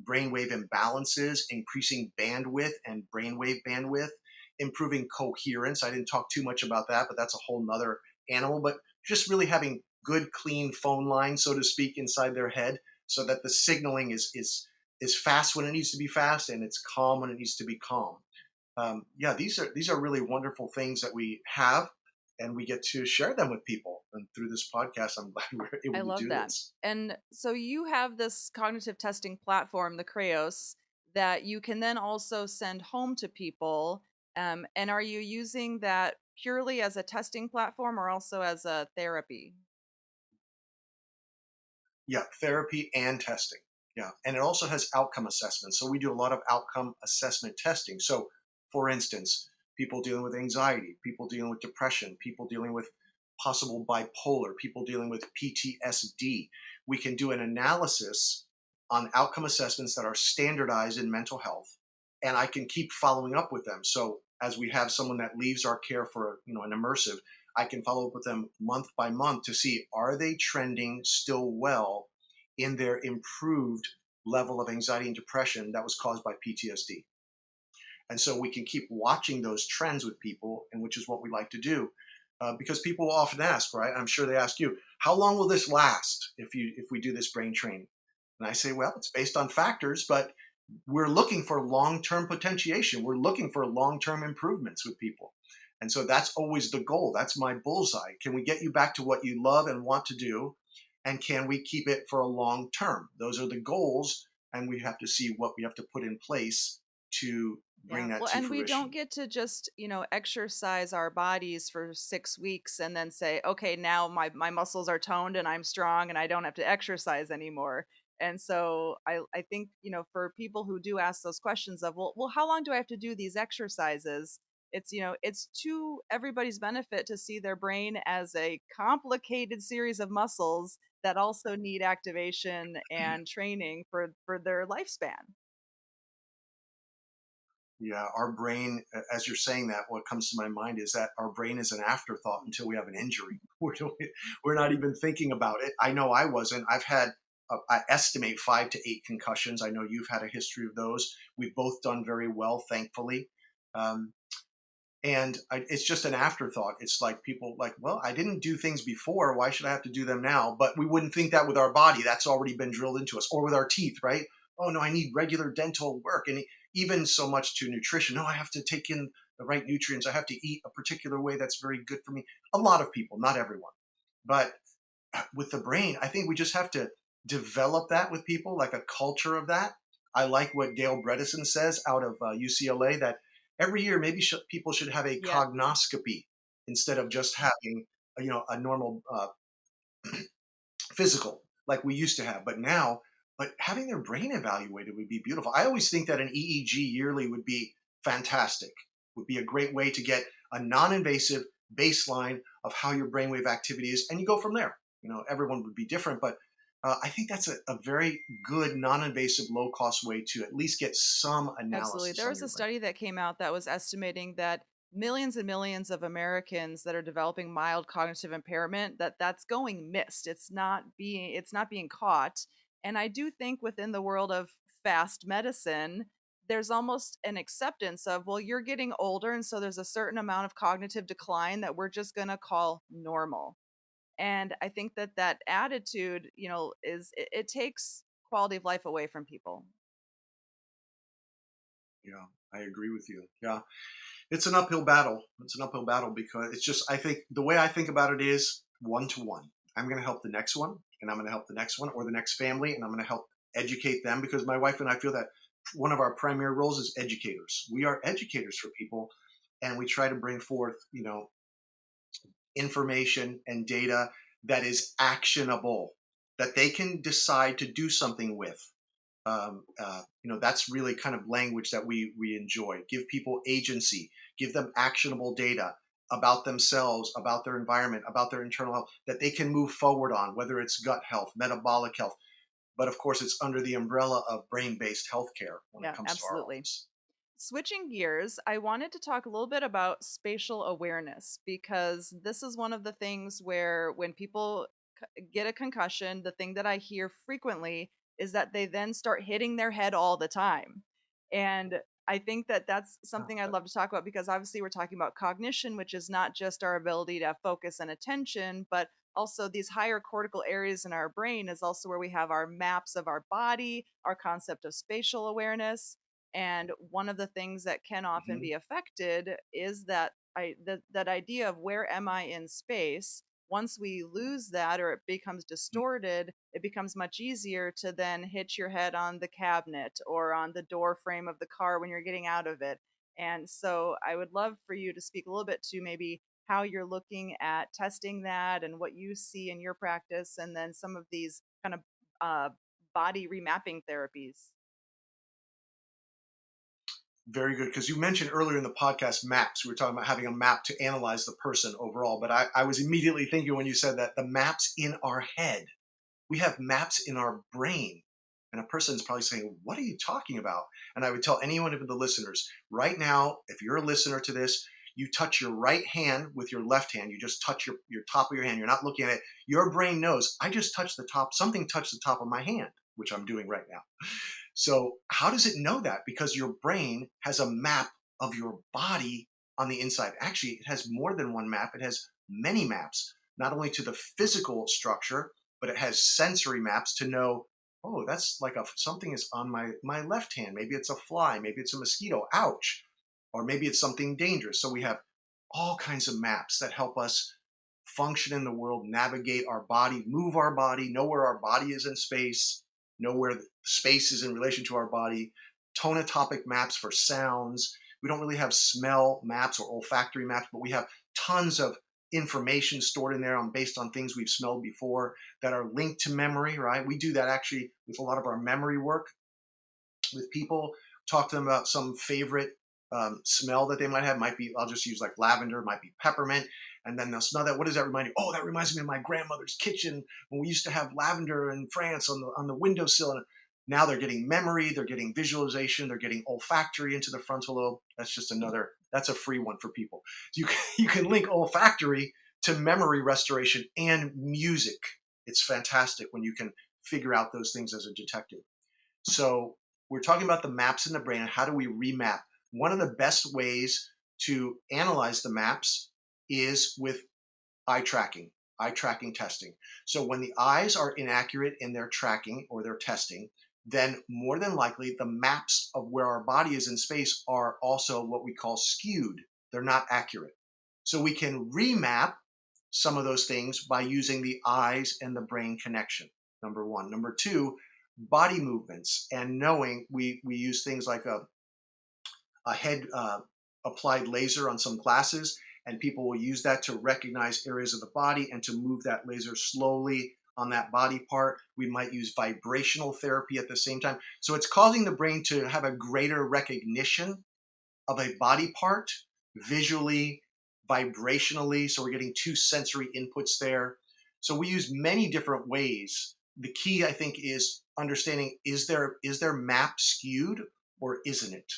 brainwave imbalances, increasing bandwidth and brainwave bandwidth, improving coherence. I didn't talk too much about that, but that's a whole nother animal. But just really having good, clean phone lines, so to speak, inside their head, so that the signaling is fast when it needs to be fast, and it's calm when it needs to be calm. Yeah, these are really wonderful things that we have, and we get to share them with people. And through this podcast, I'm glad we're I able to love do that. this. And so you have this cognitive testing platform, the Creos, that you can then also send home to people. And are you using that purely as a testing platform or also as a therapy? Yeah, therapy and testing. Yeah, and it also has outcome assessments. So we do a lot of outcome assessment testing. So, for instance, people dealing with anxiety, people dealing with depression, people dealing with possible bipolar, people dealing with PTSD. We can do an analysis on outcome assessments that are standardized in mental health, and I can keep following up with them. So, as we have someone that leaves our care for an immersive, I can follow up with them month by month to see, are they trending still well in their improved level of anxiety and depression that was caused by PTSD. And so we can keep watching those trends with people, and which is what we like to do, because people will often ask, right? I'm sure they ask you, how long will this last if we do this brain training? And I say, well, it's based on factors, but we're looking for long-term potentiation. We're looking for long-term improvements with people. And so that's always the goal. That's my bullseye. Can we get you back to what you love and want to do? And can we keep it for a long term? Those are the goals. And we have to see what we have to put in place to bring Yeah. that Well, to and we don't fruition. get to just, exercise our bodies for 6 weeks and then say, "Okay, now my muscles are toned and I'm strong and I don't have to exercise anymore." And so I think, for people who do ask those questions of, "Well, how long do I have to do these exercises?" It's to everybody's benefit to see their brain as a complicated series of muscles that also need activation and training for their lifespan. Yeah, our brain, as you're saying that, what comes to my mind is that our brain is an afterthought until we have an injury. We're not even thinking about it. I know I wasn't. I've had, I estimate 5 to 8 concussions. I know you've had a history of those. We've both done very well, thankfully. Um, and it's just an afterthought. It's like people like, well, I didn't do things before. Why should I have to do them now? But we wouldn't think that with our body. That's already been drilled into us, or with our teeth, right? Oh no, I need regular dental work, and even so much to nutrition. No, I have to take in the right nutrients. I have to eat a particular way that's very good for me. A lot of people, not everyone, but with the brain, I think we just have to develop that with people, like a culture of that. I like what Dale Bredesen says out of UCLA, that every year maybe people should have a Yeah. cognoscopy instead of just having a normal physical like we used to have. But having their brain evaluated would be beautiful. I always think that an EEG yearly would be fantastic. Would be a great way to get a non-invasive baseline of how your brainwave activity is, and you go from there. Everyone would be different, but I think that's a very good non-invasive, low-cost way to at least get some Absolutely. analysis There on was your a brain. study that came out that was estimating that millions and millions of Americans that are developing mild cognitive impairment, that's going missed. It's not being caught. And I do think within the world of fast medicine, there's almost an acceptance of, well, you're getting older, and so there's a certain amount of cognitive decline that we're just going to call normal. And I think that that attitude, it takes quality of life away from people. Yeah, I agree with you. Yeah. It's an uphill battle. It's an uphill battle because it's just, I think the way I think about it is one to one. I'm going to help the next one, and I'm going to help the next one or the next family, and I'm going to help educate them because my wife and I feel that one of our primary roles is educators. We are educators for people, and we try to bring forth, information and data that is actionable, that they can decide to do something with. That's really kind of language that we enjoy. Give people agency, give them actionable data about themselves, about their environment, about their internal health that they can move forward on, whether it's gut health, metabolic health. But of course, it's under the umbrella of brain-based healthcare when it Yeah, comes to our absolutely. office. Switching gears, I wanted to talk a little bit about spatial awareness because this is one of the things where when people get a concussion, the thing that I hear frequently is that they then start hitting their head all the time. And I think that that's something I'd Oh, love to talk about because obviously we're talking about cognition, which is not just our ability to have focus and attention, but also these higher cortical areas in our brain is also where we have our maps of our body, our concept of spatial awareness. And one of the things that can often mhm, be affected is that idea of where am I in space. Once we lose that or it becomes mhm. distorted, it becomes much easier to then hit your head on the cabinet or on the door frame of the car when you're getting out of it. And so I would love for you to speak a little bit to maybe how you're looking at testing that and what you see in your practice, and then some of these kind of uh, body remapping therapies. Very good. Because you mentioned earlier in the podcast maps. We were talking about having a map to analyze the person overall. But I was immediately thinking when you said that the maps in our head, we have maps in our brain. And a person's probably saying, what are you talking about? And I would tell anyone of the listeners right now, if you're a listener to this, you touch your right hand with your left hand. You just touch your top of your hand. You're not looking at it. Your brain knows, I just touched the top, something touched the top of my hand, which I'm doing right now. So, how does it know that? Because your brain has a map of your body on the inside. Actually, it has more than one map, it has many maps, not only to the physical structure, but it has sensory maps to know, oh, that's like something is on my left hand. Maybe it's a fly, maybe it's a mosquito. Ouch. Or maybe it's something dangerous. So, we have all kinds of maps that help us function in the world, navigate our body, move our body, know where our body is in space, know where the space is in relation to our body, tonatopic maps for sounds. We don't really have smell maps or olfactory maps, but we have tons of information stored in there based on things we've smelled before that are linked to memory, right? We do that actually with a lot of our memory work with people, talk to them about some favorite smell that they might have. Might be, I'll just use like lavender, might be peppermint. And then they'll smell that. What does that remind you? Oh, that reminds me of my grandmother's kitchen when we used to have lavender in France on the windowsill. And now they're getting memory, they're getting visualization, they're getting olfactory into the frontal lobe. That's just another, that's a free one for people. You can link olfactory to memory restoration and music. It's fantastic when you can figure out those things as a detective. So we're talking about the maps in the brain and how do we remap. One of the best ways to analyze the maps is with eye tracking testing. So when the eyes are inaccurate in their tracking or their testing, then more than likely the maps of where our body is in space are also what we call skewed. They're not accurate. So we can remap some of those things by using the eyes and the brain connection. Number one. Number two, body movements and knowing we use things like a head applied laser on some glasses, and people will use that to recognize areas of the body and to move that laser slowly on that body part. We might use vibrational therapy at the same time. So it's causing the brain to have a greater recognition of a body part visually, vibrationally. So we're getting two sensory inputs there. So we use many different ways. The key, I think, is understanding is their map skewed or isn't it?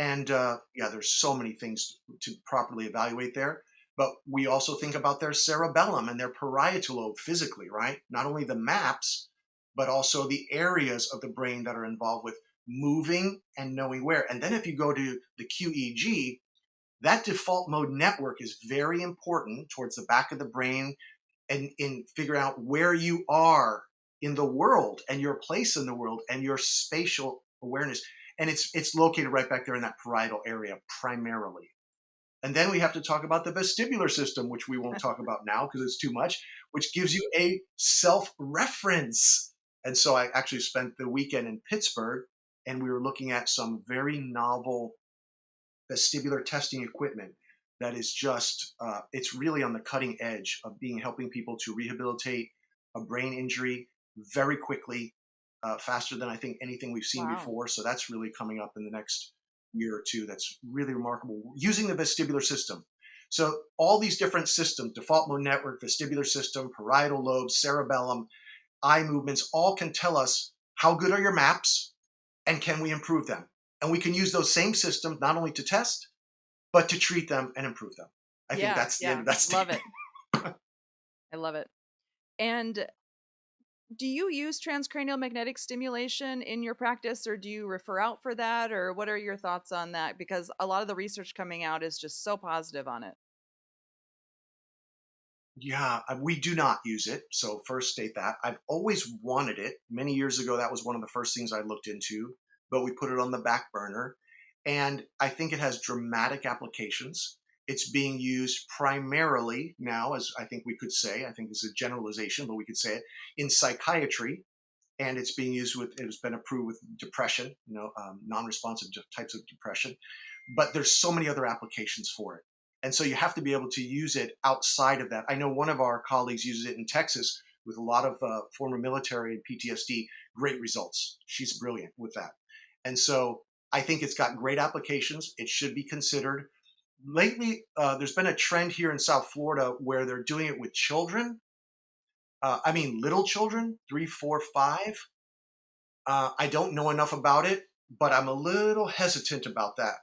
And yeah, there's so many things to properly evaluate there. But we also think about their cerebellum and their parietal lobe physically, right? Not only the maps, but also the areas of the brain that are involved with moving and knowing where. And then if you go to the QEEG, that default mode network is very important towards the back of the brain and in figuring out where you are in the world and your place in the world and your spatial awareness. And it's located right back there in that parietal area primarily. And then we have to talk about the vestibular system, which we won't talk about now because it's too much, which gives you a self reference. And so I actually spent the weekend in Pittsburgh and we were looking at some very novel vestibular testing equipment that is just, it's really on the cutting edge of being helping people to rehabilitate a brain injury very quickly, faster than I think anything we've seen Wow. before. So that's really coming up in the next year or two. That's really remarkable using the vestibular system. So all these different systems, default mode network, vestibular system, parietal lobe, cerebellum, eye movements, all can tell us how good are your maps and can we improve them. And we can use those same systems not only to test, but to treat them and improve them. I think Yeah, that's the end yeah. of that Love statement. it. I love it. And do you use transcranial magnetic stimulation in your practice, or do you refer out for that, or what are your thoughts on that? Because a lot of the research coming out is just so positive on it. Yeah, we do not use it. So first state that. I've always wanted it. Many years ago, that was one of the first things I looked into, but we put it on the back burner. And I think it has dramatic applications. It's being used primarily now, as I think we could say, I think it's a generalization, but we could say it in psychiatry. And it's being used with, it has been approved with depression, non-responsive types of depression, but there's so many other applications for it. And so you have to be able to use it outside of that. I know one of our colleagues uses it in Texas with a lot of former military and PTSD, great results. She's brilliant with that. And so I think it's got great applications. It should be considered. Lately, there's been a trend here in South Florida where they're doing it with children. I mean, little children, 3, 4, 5. I don't know enough about it, but I'm a little hesitant about that.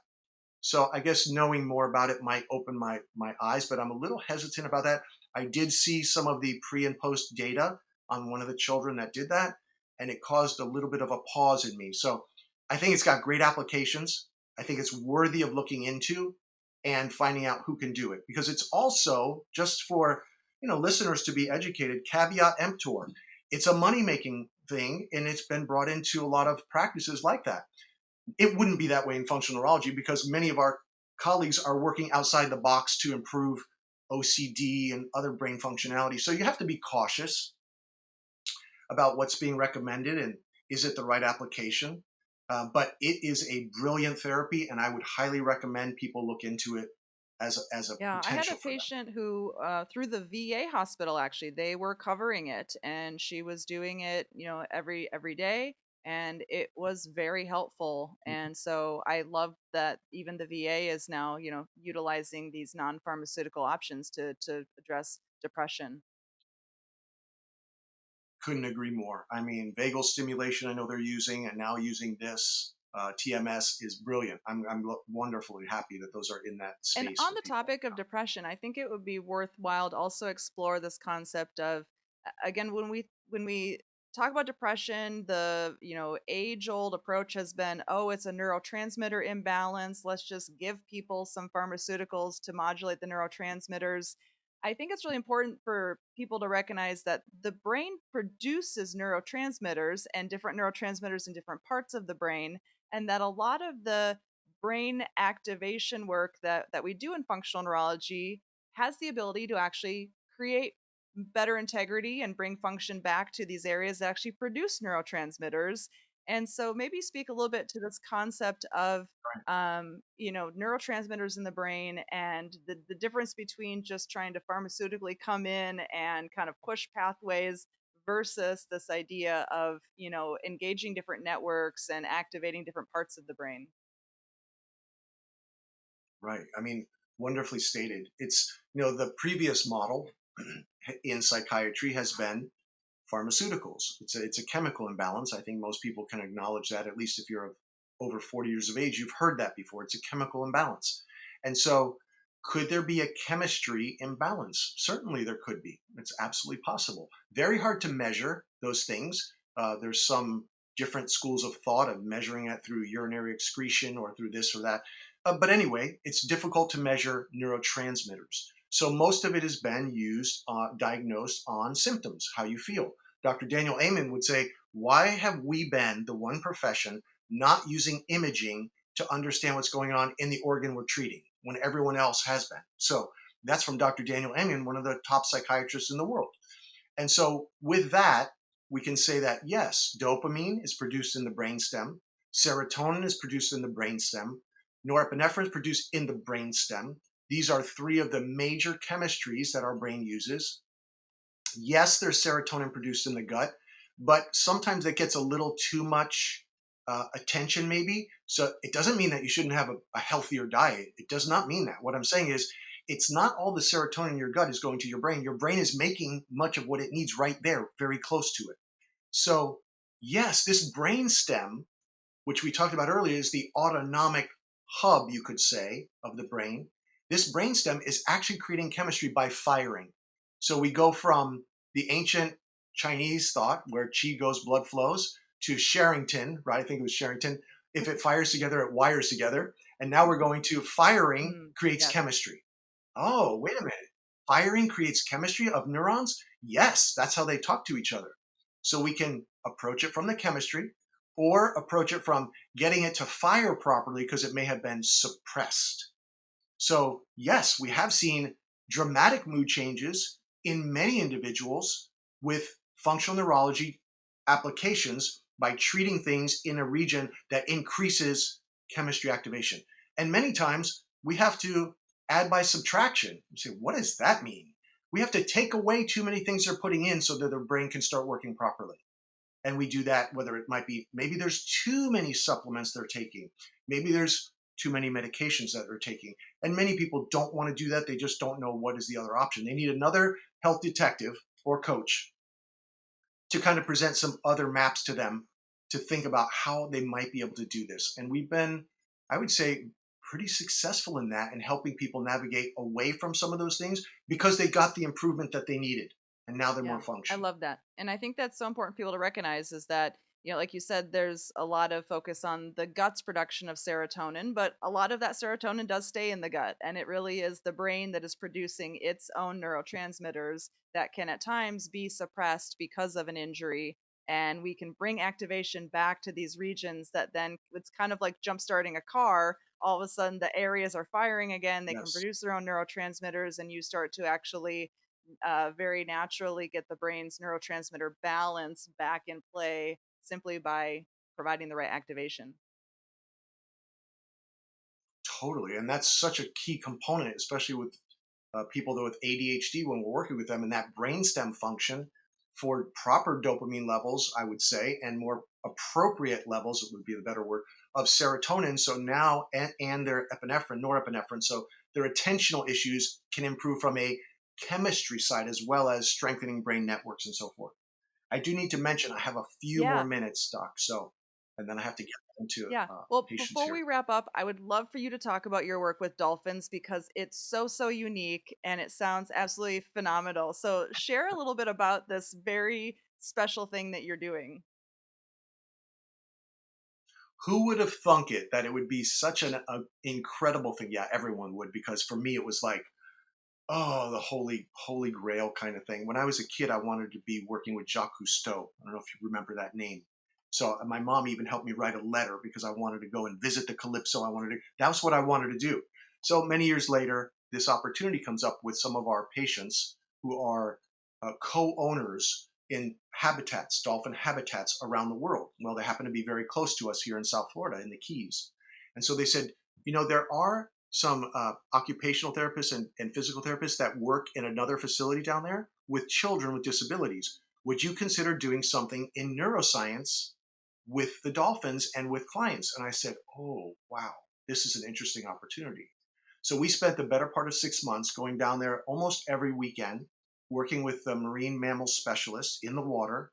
So I guess knowing more about it might open my eyes, but I'm a little hesitant about that. I did see some of the pre and post data on one of the children that did that, and it caused a little bit of a pause in me. So I think it's got great applications. I think it's worthy of looking into and finding out who can do it because it's also just for listeners to be educated. Caveat emptor. It's a money making thing, and it's been brought into a lot of practices like that. It wouldn't be that way in functional neurology because many of our colleagues are working outside the box to improve OCD and other brain functionality. So you have to be cautious about what's being recommended and is it the right application. But it is a brilliant therapy, and I would highly recommend people look into it as a Yeah, I had a potential for them. patient who, through the VA hospital, actually, they were covering it, and she was doing it, every day, and it was very helpful. And so I love that even the VA is now, utilizing these non-pharmaceutical options to address depression. Couldn't agree more. I mean, vagal stimulation, I know they're using, and now using this TMS is brilliant. I'm wonderfully happy that those are in that And space on for the people. topic of depression, I think it would be worthwhile to also explore this concept of again when we talk about depression, the age old approach has been, oh, it's a neurotransmitter imbalance. Let's just give people some pharmaceuticals to modulate the neurotransmitters. I think it's really important for people to recognize that the brain produces neurotransmitters and different neurotransmitters in different parts of the brain, and that a lot of the brain activation work that we do in functional neurology has the ability to actually create better integrity and bring function back to these areas that actually produce neurotransmitters. And so maybe speak a little bit to this concept of neurotransmitters in the brain and the difference between just trying to pharmaceutically come in and kind of push pathways versus this idea of engaging different networks and activating different parts of the brain. Right. I mean, wonderfully stated. It's, the previous model in psychiatry has been pharmaceuticals. It's a chemical imbalance. I think most people can acknowledge that, at least if you're over 40 years of age, you've heard that before. It's a chemical imbalance. And so, could there be a chemistry imbalance? Certainly, there could be. It's absolutely possible. Very hard to measure those things. There's some different schools of thought of measuring it through urinary excretion or through this or that. But anyway, it's difficult to measure neurotransmitters. So most of it has been used, diagnosed on symptoms, how you feel. Dr. Daniel Amen would say, why have we been the one profession not using imaging to understand what's going on in the organ we're treating when everyone else has been? So that's from Dr. Daniel Amen, one of the top psychiatrists in the world. And so, with that, we can say that yes, dopamine is produced in the brainstem, serotonin is produced in the brainstem, norepinephrine is produced in the brainstem. These are three of the major chemistries that our brain uses. Yes, there's serotonin produced in the gut, but sometimes that gets a little too much attention, maybe. So it doesn't mean that you shouldn't have a healthier diet. It does not mean that. What I'm saying is, it's not all the serotonin in your gut is going to your brain. Your brain is making much of what it needs right there, very close to it. So, yes, this brain stem, which we talked about earlier, is the autonomic hub, you could say, of the brain. This brainstem is actually creating chemistry by firing. So we go from the ancient Chinese thought, where qi goes, blood flows, to Sherrington, right? I think it was Sherrington. If it fires together, it wires together. And now we're going to firing Mm, creates yes. chemistry. Oh, wait a minute. Firing creates chemistry of neurons? Yes, that's how they talk to each other. So we can approach it from the chemistry or approach it from getting it to fire properly because it may have been suppressed. So, yes, we have seen dramatic mood changes in many individuals with functional neurology applications by treating things in a region that increases chemistry activation. And many times we have to add by subtraction. You say, what does that mean? We have to take away too many things they're putting in so that their brain can start working properly. And we do that whether it might be maybe there's too many supplements they're taking, maybe there's too many medications that they're taking. And many people don't want to do that. They just don't know what is the other option. They need another health detective or coach to kind of present some other maps to them to think about how they might be able to do this. And we've been, I would say, pretty successful in that and helping people navigate away from some of those things because they got the improvement that they needed and now they're Yeah, more I functional. love that. And I think that's so important for people to recognize is that, like you said, there's a lot of focus on the gut's production of serotonin, but a lot of that serotonin does stay in the gut. And it really is the brain that is producing its own neurotransmitters that can at times be suppressed because of an injury. And we can bring activation back to these regions that then it's kind of like jump starting a car. All of a sudden, the areas are firing again. They can Yes. produce their own neurotransmitters, and you start to actually very naturally get the brain's neurotransmitter balance back in play simply by providing the right activation. Totally. And that's such a key component, especially with people that with ADHD when we're working with them and that brainstem function for proper dopamine levels, I would say, and more appropriate levels, it would be the better word, of serotonin. So now, and their epinephrine, norepinephrine. So their attentional issues can improve from a chemistry side as well as strengthening brain networks and so forth. I do need to mention I have a few more Yeah. minutes, Doc. So, and then I have to get into Yeah. Well, patients before we here. wrap up, I would love for you to talk about your work with dolphins because it's so, so unique and it sounds absolutely phenomenal. So, share a little bit about this very special thing that you're doing. Who would have thunk it that it would be such an incredible thing? Yeah, everyone would, because for me it was like, oh, the holy grail kind of thing. When I was a kid, I wanted to be working with Jacques Cousteau. I don't know if you remember that name. So my mom even helped me write a letter because I wanted to go and visit the Calypso. That was what I wanted to do. So many years later, this opportunity comes up with some of our patients who are co-owners in habitats, dolphin habitats around the world. Well, they happen to be very close to us here in South Florida in the Keys. And so they said, there are some occupational therapists and physical therapists that work in another facility down there with children with disabilities. Would you consider doing something in neuroscience with the dolphins and with clients? And I said, oh, wow, this is an interesting opportunity. So we spent the better part of 6 months going down there almost every weekend, working with the marine mammal specialists in the water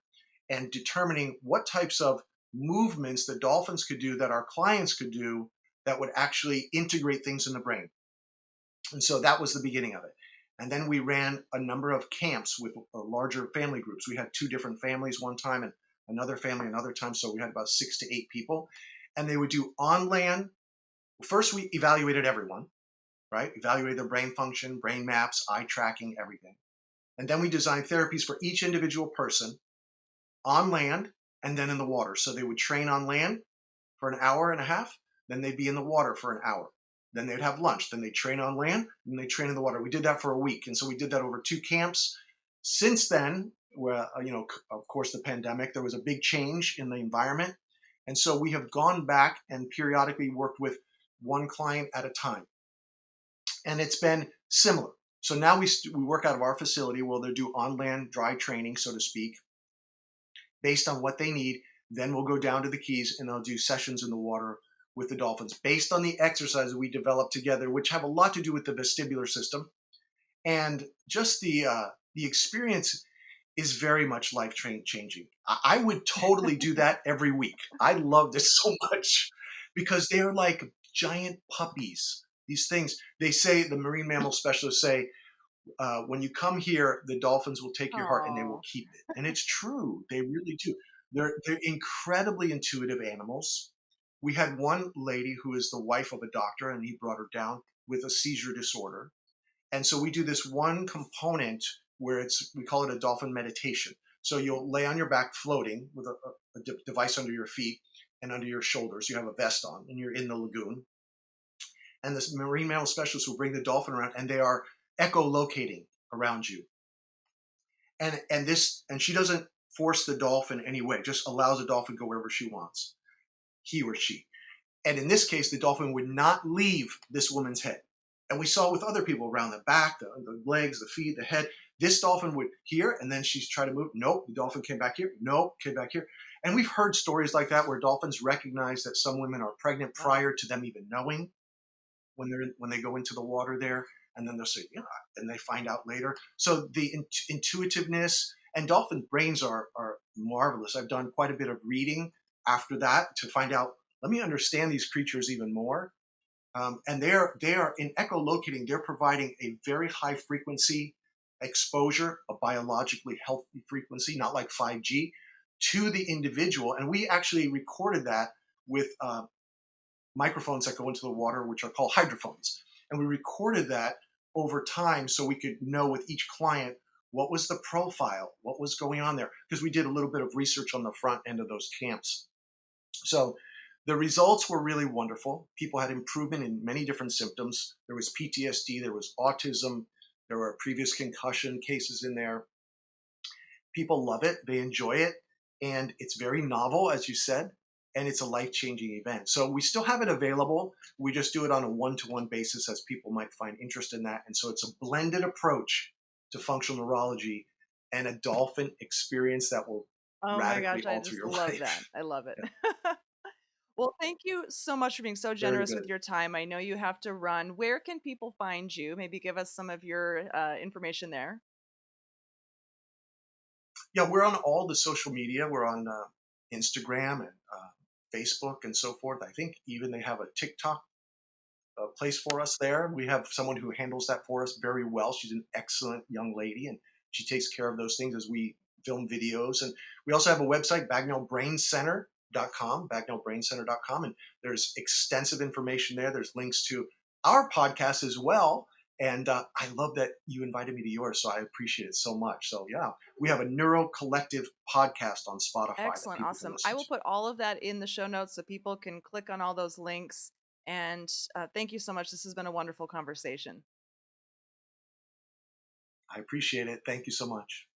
and determining what types of movements the dolphins could do that our clients could do that would actually integrate things in the brain. And so that was the beginning of it. And then we ran a number of camps with larger family groups. We had two different families one time, and another family another time. So we had about 6 to 8 people, and they would do on land. First, we evaluated everyone, right? Evaluated their brain function, brain maps, eye tracking, everything. And then we designed therapies for each individual person on land and then in the water. So they would train on land for an hour and a half, then they'd be in the water for an hour. Then they'd have lunch, then they'd train on land, and they train in the water. We did that for a week. And so we did that over 2 camps. Since then, well, of course, the pandemic, there was a big change in the environment. And so we have gone back and periodically worked with one client at a time. And it's been similar. So now we work out of our facility where they'll do on land dry training, so to speak, based on what they need. Then we'll go down to the Keys and they'll do sessions in the water with the dolphins based on the exercises we develop together, which have a lot to do with the vestibular system. And just the experience is very much life changing. I would totally do that every week. I love this so much because they're like giant puppies. These things, they say, the marine mammal specialists say, when you come here, the dolphins will take your heart and they will Oh, keep it. And it's true. They really do. They're incredibly intuitive animals. We had one lady who is the wife of a doctor, and he brought her down with a seizure disorder. And so we do this one component where we call it a dolphin meditation. So you'll lay on your back floating with a device under your feet and under your shoulders. You have a vest on and you're in the lagoon. And this marine mammal specialist will bring the dolphin around and they are echolocating around you. And she doesn't force the dolphin anyway, just allows the dolphin to go wherever she wants, he or she. And in this case, the dolphin would not leave this woman's head. And we saw with other people around the back, the legs, the feet, the head. This dolphin would here, and then she's trying to move. Nope, the dolphin came back here. Nope, came back here. And we've heard stories like that where dolphins recognize that some women are pregnant wow. prior to them even knowing when they go into the water there, and then they'll say, yeah, and they find out later. So the intuitiveness and dolphin brains are marvelous. I've done quite a bit of reading after that to find out. Let me understand these creatures even more. And they are in echolocating. They're providing a very high frequency exposure, a biologically healthy frequency, not like 5G, to the individual. And we actually recorded that with microphones that go into the water, which are called hydrophones. And we recorded that over time so we could know with each client what was the profile, what was going on there, because we did a little bit of research on the front end of those camps. So the results were really wonderful. People had improvement in many different symptoms. There was PTSD, there was autism, there were previous concussion cases in there. People love it, they enjoy it, and it's very novel, as you said, and it's a life changing event. So we still have it available. We just do it on a one to one basis as people might find interest in that. And so it's a blended approach to functional neurology and a dolphin experience that will Oh my radically gosh, I alter just your love that. life. I love it. Yeah, Well, thank you so much for being so very generous good. with your time. I know you have to run. Where can people find you? Maybe give us some of your information there. Yeah, we're on all the social media. We're on Instagram and Facebook and so forth. I think even they have a TikTok place for us there. We have someone who handles that for us very well. She's an excellent young lady, and she takes care of those things as we film videos. And we also have a website, bagnellbraincenter.com, and there's extensive information there. There's links to our podcast as well. And I love that you invited me to yours, so I appreciate it so much. So yeah, we have a Neuro Collective podcast on Spotify that Excellent. people can Awesome. I listen will to. put all of that in the show notes so people can click on all those links. And thank you so much. This has been a wonderful conversation. I appreciate it. Thank you so much.